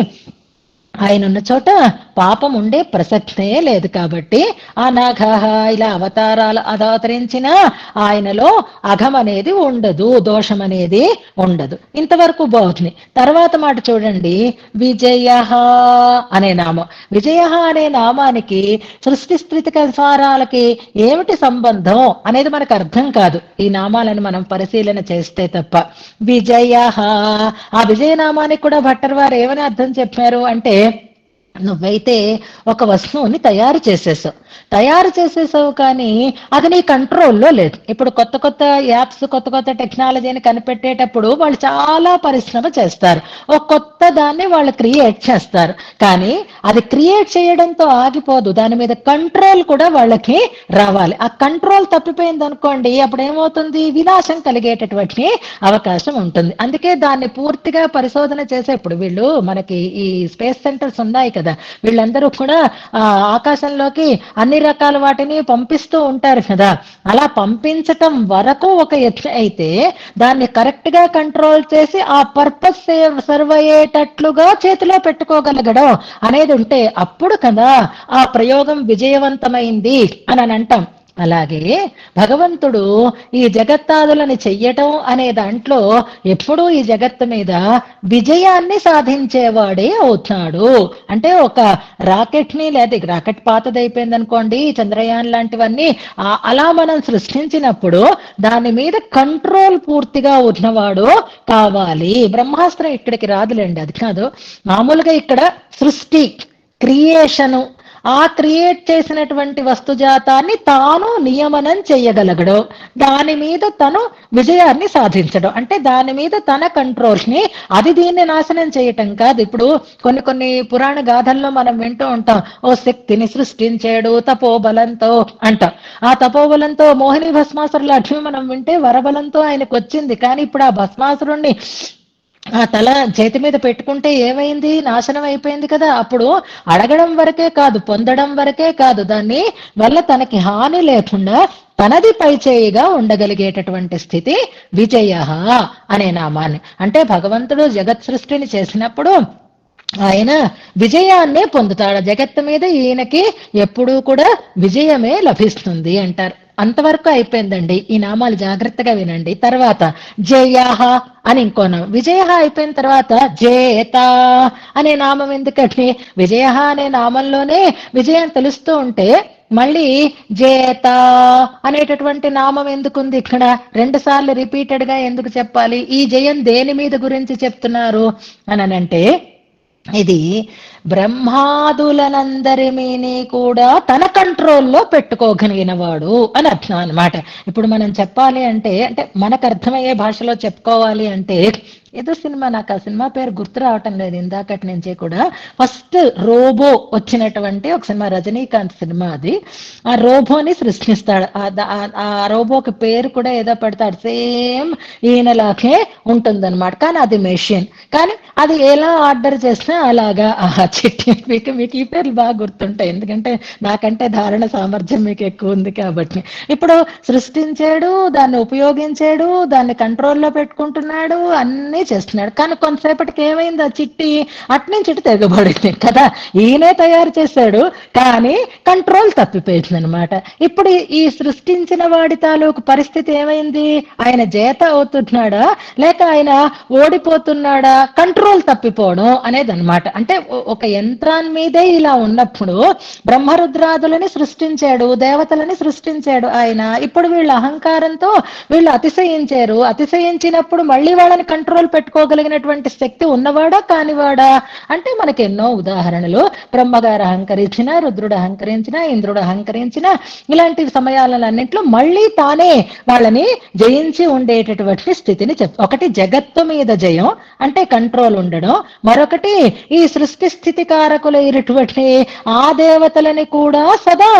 ఆయన ఉన్న చోట పాపం ఉండే ప్రసక్తే లేదు కాబట్టి అనఘ ఇలా అవతరించిన ఆయనలో అఘం అనేది ఉండదు, దోషం అనేది ఉండదు. ఇంతవరకు బాగుంది. తర్వాత మాట చూడండి, విజయ అనే నామం. విజయ అనే నామానికి సృష్టి స్థితి సంసారాలకి ఏమిటి సంబంధం అనేది మనకు అర్థం కాదు ఈ నామాలను మనం పరిశీలన చేస్తే తప్ప. విజయ, ఆ విజయనామానికి కూడా భట్టర్ వారు ఏమని అర్థం చెప్పారు అంటే, నువ్వైతే ఒక వస్తువుని తయారు చేసేసావు కానీ అది నీ కంట్రోల్లో లేదు. ఇప్పుడు కొత్త కొత్త యాప్స్, కొత్త కొత్త టెక్నాలజీని కనిపెట్టేటప్పుడు వాళ్ళు చాలా పరిశ్రమ చేస్తారు, ఒక కొత్త దాన్ని వాళ్ళు క్రియేట్ చేస్తారు. కానీ అది క్రియేట్ చేయడంతో ఆగిపోదు, దాని మీద కంట్రోల్ కూడా వాళ్ళకి రావాలి. ఆ కంట్రోల్ తప్పిపోయింది అనుకోండి, అప్పుడు ఏమవుతుంది, వినాశం కలిగేటటువంటి అవకాశం ఉంటుంది. అందుకే దాన్ని పూర్తిగా పరిశోధన చేసే, ఇప్పుడు వీళ్ళు మనకి ఈ స్పేస్ సెంటర్స్ ఉన్నాయి కదా, వీళ్ళందరూ కూడా ఆకాశంలోకి అన్ని రకాల వాటిని పంపిస్తూ ఉంటారు కదా. అలా పంపించటం వరకు ఒక ఎత్తు అయితే, దాన్ని కరెక్ట్ గా కంట్రోల్ చేసి ఆ పర్పస్ సర్వ్ అయ్యేటట్లుగా చేతిలో పెట్టుకోగలగడం అనేది ఉంటే అప్పుడు కదా ఆ ప్రయోగం విజయవంతమైంది అని అంటాం. అలాగే భగవంతుడు ఈ జగత్తాదులని చెయ్యటం అనే దాంట్లో ఎప్పుడూ ఈ జగత్తు మీద విజయాన్ని సాధించేవాడే అవుతాడు. అంటే ఒక రాకెట్ ని, లేదా రాకెట్ పాతదైపోయింది అనుకోండి, చంద్రయాన్ లాంటివన్నీ అలా మనం సృష్టించినప్పుడు దాని మీద కంట్రోల్ పూర్తిగా ఉన్నవాడు కావాలి. బ్రహ్మాస్త్రం ఇక్కడికి రాదులేండి, అది కాదు. మామూలుగా ఇక్కడ సృష్టి, క్రియేషను, ఆ క్రియేట్ చేసినటువంటి వస్తుజాతాన్ని తాను నియమనం చేయగలగడం, దాని మీద తను విజయాన్ని సాధించడం, అంటే దాని మీద తన కంట్రోల్స్ ని, అది దీన్ని నాశనం చేయటం కాదు. ఇప్పుడు కొన్ని పురాణ గాథల్లో మనం వింటూ ఉంటాం, ఓ శక్తిని సృష్టించాడు తపోబలంతో అంటాం. ఆ తపోబలంతో మోహిని భస్మాసురుల లక్ష్మి మనం వింటే వరబలంతో ఆయనకు వచ్చింది. కానీ ఇప్పుడు ఆ భస్మాసురుణ్ణి ఆ తల చేతి మీద పెట్టుకుంటే ఏమైంది, నాశనం అయిపోయింది కదా. అప్పుడు అడగడం వరకే కాదు, పొందడం వరకే కాదు, దాన్ని వల్ల తనకి హాని లేకుండా తనది పైచేయిగా ఉండగలిగేటటువంటి స్థితి విజయ అనే నామాన్ని. అంటే భగవంతుడు జగత్ సృష్టిని చేసినప్పుడు ఆయన విజయాన్నే పొందుతాడు. జగత్తు మీద ఈయనకి ఎప్పుడూ కూడా విజయమే లభిస్తుంది అంటారు. అంతవరకు అయిపోయిందండి. ఈ నామాలు జాగ్రత్తగా వినండి. తర్వాత జయ అని ఇంకో నామం. విజయ అయిపోయిన తర్వాత జేత అనే నామం. ఎందుకంటే విజయ అనే నామంలోనే విజయం తెలుస్తూ ఉంటే మళ్ళీ జేత అనేటటువంటి నామం ఎందుకుంది ఇక్కడ, 2 సార్లు రిపీటెడ్ గా ఎందుకు చెప్పాలి? ఈ జయం దేని మీద గురించి చెప్తున్నారు అని అంటే, ఇది బ్రహ్మాదులనందరినీ కూడా తన కంట్రోల్లో పెట్టుకోగలిగిన వాడు అని అర్థం అనమాట. ఇప్పుడు మనం చెప్పాలి అంటే మనకు అర్థమయ్యే భాషలో చెప్పుకోవాలి అంటే, ఏదో సినిమా, నాకు ఆ సినిమా పేరు గుర్తు రావటం లేదు ఇందాకటి నుంచే కూడా. ఫస్ట్ రోబో వచ్చినటువంటి ఒక సినిమా, రజనీకాంత్ సినిమా అది. ఆ రోబోని సృష్టిస్తాడు, ఆ రోబోకి పేరు కూడా ఏదో పెడతాడు, సేమ్ ఈయనలాగే ఉంటుందన్నమాట. కానీ అది మెషిన్, కానీ అది ఎలా ఆర్డర్ చేసినా అలాగా చిట్టి. మీకు ఈ పేర్లు బాగా గుర్తుంటాయి, ఎందుకంటే నాకంటే ధారణ సామర్థ్యం మీకు ఎక్కువ ఉంది కాబట్టి. ఇప్పుడు సృష్టించాడు, దాన్ని ఉపయోగించాడు, దాన్ని కంట్రోల్లో పెట్టుకుంటున్నాడు, అన్ని పనులన్నీ చేస్తున్నాడు. కానీ కొంతసేపటికి ఏమైంది, ఆ చిట్టి అట్నుంచి ఇటు తెగబడింది కదా. ఈయనే తయారు చేశాడు, కానీ కంట్రోల్ తప్పిపోయింది అనమాట. ఇప్పుడు ఈ సృష్టించిన వాడి తాలూకు పరిస్థితి ఏమైంది? ఆయన జేత అవుతున్నాడా లేక ఆయన ఓడిపోతున్నాడా? కంట్రోల్ తప్పిపోవడం అనేది అనమాట. అంటే ఒక యంత్రాన్ని మీదే ఇలా ఉన్నప్పుడు బ్రహ్మరుద్రాదులని సృష్టించాడు, దేవతలని సృష్టించాడు ఆయన. ఇప్పుడు వీళ్ళ అహంకారంతో వీళ్ళు అతిశయించారు. అతిశయించినప్పుడు మళ్ళీ వాళ్ళని కంట్రోల్ పెట్టుకోగలిగినటువంటి శక్తి ఉన్నవాడా కానివాడా అంటే మనకి ఎన్నో ఉదాహరణలు. బ్రహ్మగారు అహంకరించిన, రుద్రుడు అహంకరించిన, ఇంద్రుడు అహంకరించిన, ఇలాంటి సమయాలన్నింటిలో మళ్ళీ తానే వాళ్ళని జయించి ఉండేటటువంటి స్థితిని ఒకటి జగత్తు మీద జయం అంటే కంట్రోల్ ఉండడం, మరొకటి ఈ సృష్టి స్థితి కారకులైనటువంటి ఆ దేవతలని కూడా సదా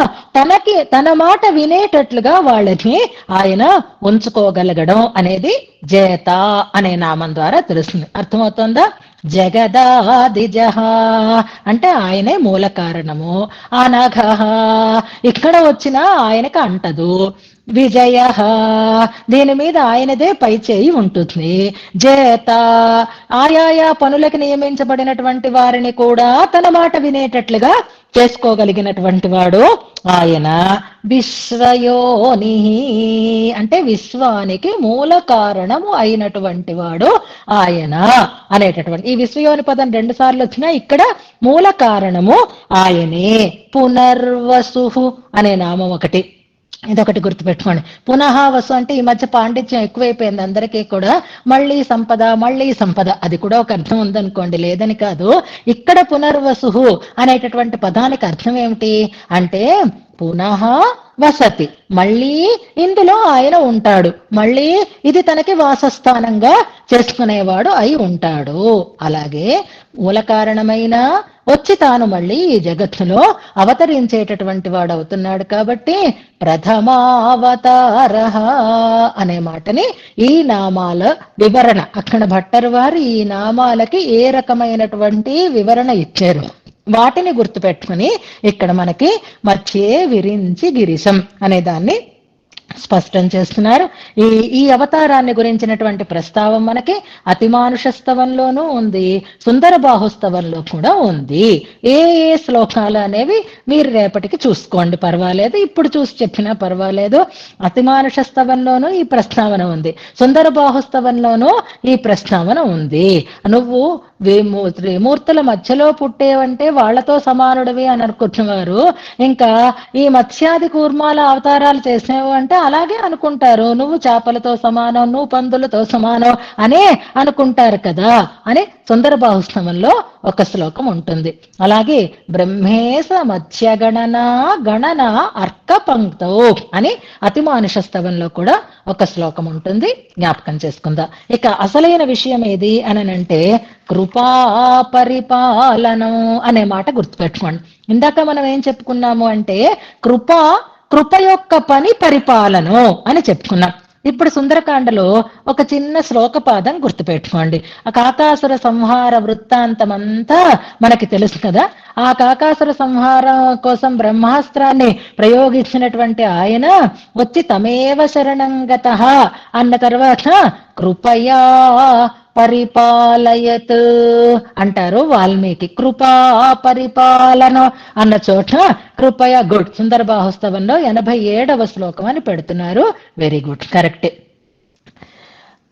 తన మాట వినేటట్లుగా వాళ్ళని ఆయన ఉంచుకోగలగడం అనేది జేత అనే నామం ద్వారా తెలుస్తుంది. అర్థమవుతుందా? జగదాదిజహ అంటే ఆయనే మూల కారణము. అనఘ ఇక్కడ వచ్చినా ఆయనకు అంటదు. విజయ దీని మీద ఆయనదే పై చేయి ఉంటుంది. జేత ఆయా పనులకు నియమించబడినటువంటి వారిని కూడా తన మాట వినేటట్లుగా చేసుకోగలిగినటువంటి వాడు ఆయన. విశ్వయోని అంటే విశ్వానికి మూల కారణము అయినటువంటి వాడు ఆయన అనేటటువంటి ఈ విశ్వయోని పదం 2 సార్లు వచ్చినా ఇక్కడ మూల కారణము ఆయనే. పునర్వసు అనే నామం ఒకటి, ఇదొకటి గుర్తుపెట్టుకోండి. పునః వసు అంటే ఈ మధ్య పాండిత్యం ఎక్కువైపోయింది అందరికీ కూడా. మళ్ళీ సంపద అది కూడా ఒక అర్థం ఉందనుకోండి, లేదని కాదు. ఇక్కడ పునర్వసు అనేటటువంటి పదానికి అర్థం ఏమిటి అంటే పునః వసతి, మళ్ళీ ఇందులో ఆయన ఉంటాడు, మళ్ళీ ఇది తనకి వాసస్థానంగా చేసుకునేవాడు అయి ఉంటాడు. అలాగే మూల కారణమైన వచ్చి తాను మళ్ళీ ఈ జగత్తులో అవతరించేటటువంటి వాడు అవుతున్నాడు. కాబట్టి ప్రథమావతార అనే మాటని ఈ నామాల వివరణ అక్కడ భట్టరు వారు ఈ నామాలకి ఏ రకమైనటువంటి వివరణ ఇచ్చారు వాటిని గుర్తుపెట్టుకుని ఇక్కడ మనకి మధ్యే విరించి గిరిశం అనే దాన్ని స్పష్టం చేస్తున్నారు. ఈ అవతారాన్ని గురించినటువంటి ప్రస్తావం మనకి అతిమానుష స్తవంలోనూ ఉంది, సుందర బాహుస్తవంలో కూడా ఉంది. ఏ శ్లోకాలు అనేవి మీరు రేపటికి చూసుకోండి, పర్వాలేదు, ఇప్పుడు చూసి చెప్పినా పర్వాలేదు. అతిమానుష స్తవంలోనూ ఈ ప్రస్తావన ఉంది, సుందర బాహుస్తవంలోనూ ఈ ప్రస్తావన ఉంది. నువ్వు త్రిమూర్తుల మధ్యలో పుట్టేవంటే వాళ్లతో సమానుడివి అని అనుకుంటున్నవారు ఇంకా ఈ మత్స్యాది కూర్మాల అవతారాలు చేసినవి అంటే అలాగే అనుకుంటారు. నువ్వు చేపలతో సమానం, నువ్వు పందులతో సమానం అనే అనుకుంటారు కదా అని సుందర బాహుస్తవంలో ఒక శ్లోకం ఉంటుంది. అలాగే బ్రహ్మేశ మత్స్యగణన అర్క పంక్తో అని అతిమానుష స్తవంలో కూడా ఒక శ్లోకం ఉంటుంది, జ్ఞాపకం చేసుకుందా. ఇక అసలైన విషయం ఏది అనంటే కృపా పరిపాలనం అనే మాట గుర్తుపెట్టుకోండి. ఇందాక మనం ఏం చెప్పుకున్నాము అంటే కృప యొక్క పని పరిపాలనం అని చెప్పుకున్నాం. ఇప్పుడు సుందరకాండలో ఒక చిన్న శ్లోకపాదం గుర్తుపెట్టుకోండి. ఆ కాకాసుర సంహార వృత్తాంతమంతా మనకి తెలుసు కదా. ఆ కాకాసుర సంహారం కోసం బ్రహ్మాస్త్రాన్ని ప్రయోగించినటువంటి ఆయన వచ్చి తమేవ శరణంగతః అన్న తర్వాత కృపయా పరిపాలయత్ అంటారు వాల్మీకి. కృపా పరిపాలన అన్న చోట కృపయ గుడ్ సుందర బాహుస్తవంలో 87వ శ్లోకం అని పెడుతున్నారు. వెరీ గుడ్, కరెక్టే.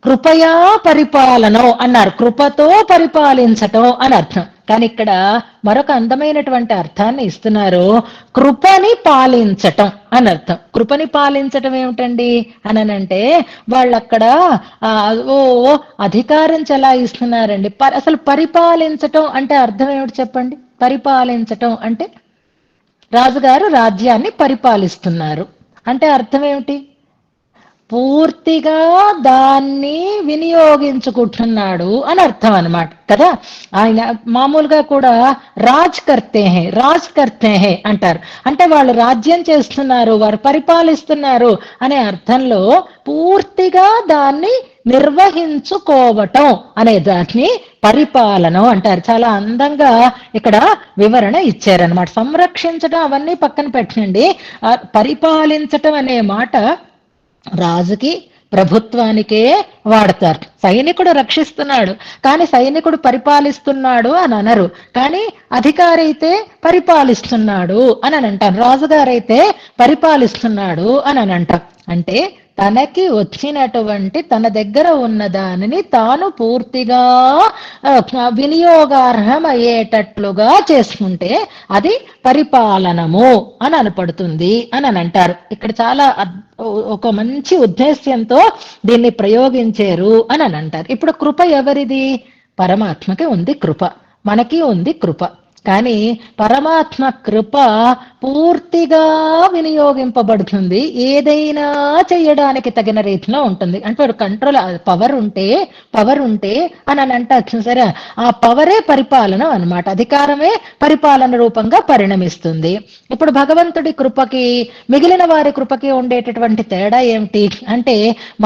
కృపయా పరిపాలనం అన్నారు, కృపతో పరిపాలించటం అని అర్థం. కానీ ఇక్కడ మరొక అందమైనటువంటి అర్థాన్ని ఇస్తున్నారు, కృపని పాలించటం అని అర్థం. కృపని పాలించటం ఏమిటండి అనంటే వాళ్ళక్కడ అధికారం చెలాయిస్తున్నారండి. అసలు పరిపాలించటం అంటే అర్థం ఏమిటి చెప్పండి? పరిపాలించటం అంటే రాజుగారు రాజ్యాన్ని పరిపాలిస్తున్నారు అంటే అర్థం ఏమిటి? పూర్తిగా దాన్ని వినియోగించుకుంటున్నాడు అని అర్థం అన్నమాట కదా. ఆయన మామూలుగా కూడా రాజ్ కర్తే హే అంటారు. అంటే వాళ్ళు రాజ్యం చేస్తున్నారు, వారు పరిపాలిస్తున్నారు అనే అర్థంలో పూర్తిగా దాన్ని నిర్వహించుకోవటం అనే దాన్ని పరిపాలనం అంటారు. చాలా అందంగా ఇక్కడ వివరణ ఇచ్చారనమాట. సంరక్షించడం అవన్నీ పక్కన పెట్టండి, పరిపాలించటం అనే మాట రాజుకి ప్రభుత్వానికే వాడతారు. సైనికుడు రక్షిస్తున్నాడు, కానీ సైనికుడు పరిపాలిస్తున్నాడు అని అనరు. కానీ అధికారి అయితే పరిపాలిస్తున్నాడు అని అంటారు, రాజుగారైతే పరిపాలిస్తున్నాడు అని అంటాం. అంటే తనకి వచ్చినటువంటి తన దగ్గర ఉన్న దానిని తాను పూర్తిగా వినియోగార్హం అయ్యేటట్లుగా చేసుకుంటే అది పరిపాలనము అని అనపడుతుంది అని అంటారు. ఇక్కడ చాలా ఒక మంచి ఉద్దేశ్యంతో దీన్ని ప్రయోగించారు అని అంటారు. ఇప్పుడు కృప ఎవరిది? పరమాత్మకి ఉంది కృప, మనకి ఉంది కృప. కానీ పరమాత్మ కృప పూర్తిగా వినియోగింపబడుతుంది, ఏదైనా చేయడానికి తగిన రీతిలో ఉంటుంది. అంటే కంట్రోల్ పవర్ ఉంటే అని అంటారు సరే, ఆ పవరే పరిపాలన అన్నమాట, అధికారమే పరిపాలన రూపంగా పరిణమిస్తుంది. ఇప్పుడు భగవంతుడి కృపకి మిగిలిన వారి కృపకి ఉండేటటువంటి తేడా ఏమిటి అంటే,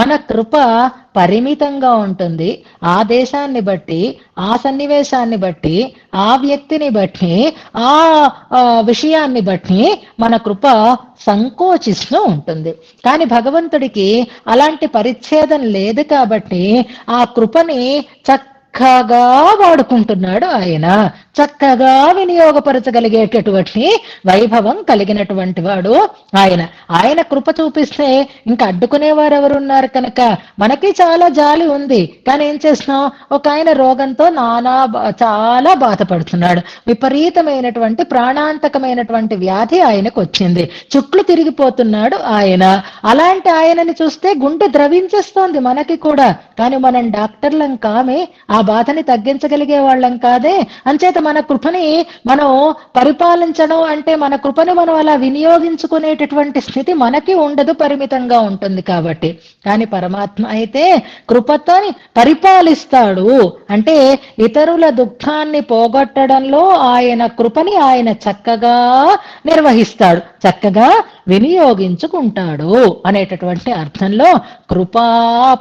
మన కృప పరిమితంగా ఉంటుంది. ఆ దేశాన్ని బట్టి, ఆ సన్నివేశాన్ని బట్టి, ఆ వ్యక్తిని బట్టి, ఆ విషయాన్ని బట్టి మన కృప సంకోచిస్తూ ఉంటుంది. కానీ భగవంతుడికి అలాంటి పరిచ్ఛేదం లేదు కాబట్టి ఆ కృపని చక్కగా వాడుకుంటున్నాడు ఆయన, చక్కగా వినియోగపరచగలిగేటటువంటి వైభవం కలిగినటువంటి వాడు ఆయన. ఆయన కృప చూపిస్తే ఇంకా అడ్డుకునేవారు ఎవరున్నారు? కనుక మనకి చాలా జాలి ఉంది, కానీ ఏం చేస్తున్నాం? ఒక ఆయన రోగంతో చాలా బాధపడుతున్నాడు, విపరీతమైనటువంటి ప్రాణాంతకమైనటువంటి వ్యాధి ఆయనకు వచ్చింది, చుట్లు తిరిగిపోతున్నాడు ఆయన. అలాంటి ఆయనని చూస్తే గుండె ద్రవించేస్తోంది మనకి కూడా, కానీ మనం డాక్టర్లం కామే, ఆ బాధని తగ్గించగలిగే వాళ్ళం కాదే. అంచేత మన కృపని మనం పరిపాలించడం అంటే మన కృపని మనం అలా వినియోగించుకునేటటువంటి స్థితి మనకి ఉండదు, పరిమితంగా ఉంటుంది కాబట్టి. కానీ పరమాత్మ అయితే కృపతో పరిపాలిస్తాడు. అంటే ఇతరుల దుఃఖాన్ని పోగొట్టడంలో ఆయన కృపని ఆయన చక్కగా నిర్వహిస్తాడు, చక్కగా వినియోగించుకుంటాడు అనేటటువంటి అర్థంలో కృపా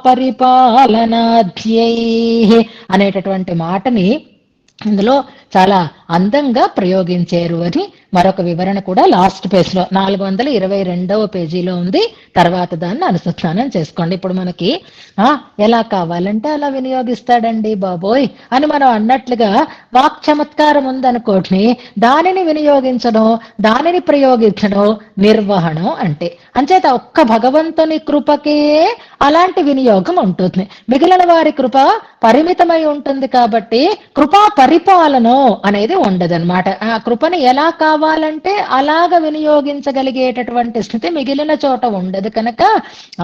పరిపాలనాధ్యై అనేటటువంటి మాటని ఇందులో చాలా అందంగా ప్రయోగించారు అని మరొక వివరణ కూడా లాస్ట్ పేజ్లో 422వ పేజీలో ఉంది. తర్వాత దాన్ని అనుసంధానం చేసుకోండి. ఇప్పుడు మనకి ఎలా కావాలంటే అలా వినియోగిస్తాడండి బాబోయ్ అని మనం అన్నట్లుగా వాక్ చమత్కారం ఉందనుకోండి, దానిని వినియోగించడం, దానిని ప్రయోగించడం నిర్వహణం అంటే. అంచేత ఒక్క భగవంతుని కృపకే అలాంటి వినియోగం ఉంటుంది, మిగిలిన వారి కృప పరిమితమై ఉంటుంది కాబట్టి కృపా పరిపాలన అనేది ఉండదన్నమాట. ఆ కృపని ఎలా కావాలంటే అలాగ వినియోగించగలిగేటటువంటి స్థితి మిగిలిన చోట ఉండదు కనుక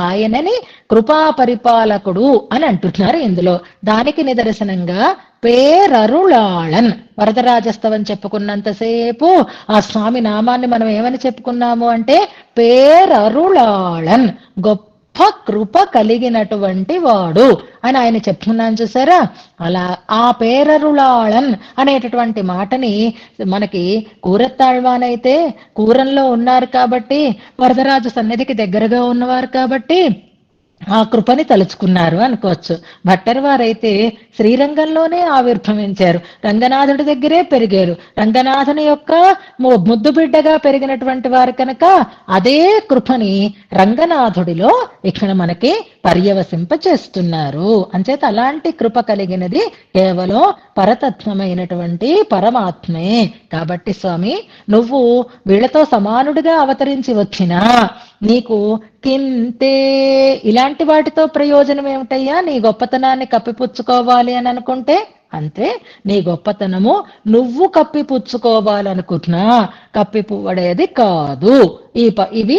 ఆయనని కృపా పరిపాలకుడు అని అంటున్నారు ఇందులో. దానికి నిదర్శనంగా పేరరుళాళన్, వరదరాజస్తవం చెప్పుకున్నంతసేపు ఆ స్వామి నామాన్ని మనం ఏమని చెప్పుకున్నాము అంటే పేరరుళాళన్, గొప్ప కృప కలిగినటువంటి వాడు అని ఆయన చెప్పుకున్నాను చూసారా. అలా ఆ పేరరుళాళన్ అనేటటువంటి మాటని మనకి కూరెత్తాళ్వానైతే కూరంలో ఉన్నారు కాబట్టి, వరదరాజు సన్నిధికి దగ్గరగా ఉన్నవారు కాబట్టి ఆ కృపని తలుచుకున్నారు అనుకోవచ్చు. భట్టర్ వారైతే శ్రీరంగంలోనే ఆవిర్భవించారు, రంగనాథుడి దగ్గరే పెరిగారు, రంగనాథుని యొక్క ముద్దు బిడ్డగా పెరిగినటువంటి వారు కనుక అదే కృపని రంగనాథుడిలో ఇక్కడ మనకి పర్యవసింప చేస్తున్నారు. అంచేత అలాంటి కృప కలిగినది కేవలం పరతత్వమైనటువంటి పరమాత్మే. కాబట్టి స్వామి, నువ్వు వీళ్ళతో సమానుడిగా అవతరించి వచ్చినా నీకు కింతే ఇలాంటి వాటితో ప్రయోజనం ఏమిటయ్యా? నీ గొప్పతనాన్ని కప్పిపుచ్చుకోవాలి అని అనుకుంటే అంతే, నీ గొప్పతనము నువ్వు కప్పిపుచ్చుకోవాలనుకుంటున్నా కప్పిపువ్వడేది కాదు. ఇవి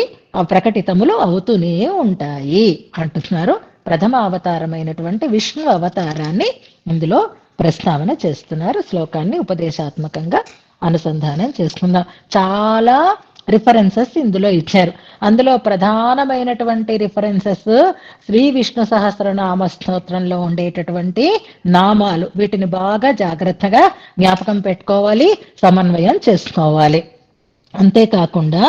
ప్రకటితములు అవుతూనే ఉంటాయి అంటున్నారు. ప్రథమ అవతారమైనటువంటి విష్ణు అవతారాన్ని ఇందులో ప్రస్తావన చేస్తున్నారు. శ్లోకాన్ని ఉపదేశాత్మకంగా అనుసంధానం చేసుకుందాం. చాలా రిఫరెన్సెస్ ఇందులో ఇచ్చారు. అందులో ప్రధానమైనటువంటి రిఫరెన్సెస్ శ్రీ విష్ణు సహస్రనామ స్తోత్రంలో ఉండేటటువంటి నామాలు. వీటిని బాగా జాగ్రత్తగా జ్ఞాపకం పెట్టుకోవాలి, సమన్వయం చేసుకోవాలి. అంతేకాకుండా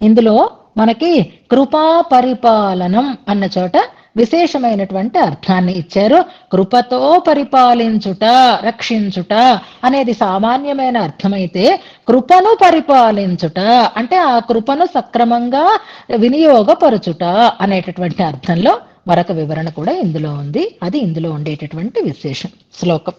ఇందులో మనకి కృపా పరిపాలనం అన్న చోట విశేషమైనటువంటి అర్థాన్ని ఇచ్చారు. కృపతో పరిపాలించుట, రక్షించుట అనేది సామాన్యమైన అర్థమైతే కృపను పరిపాలించుట అంటే ఆ కృపను సక్రమంగా వినియోగపరచుట అనేటటువంటి అర్థంలో మరొక వివరణ కూడా ఇందులో ఉంది. అది ఇందులో ఉండేటటువంటి విశేషం శ్లోకం.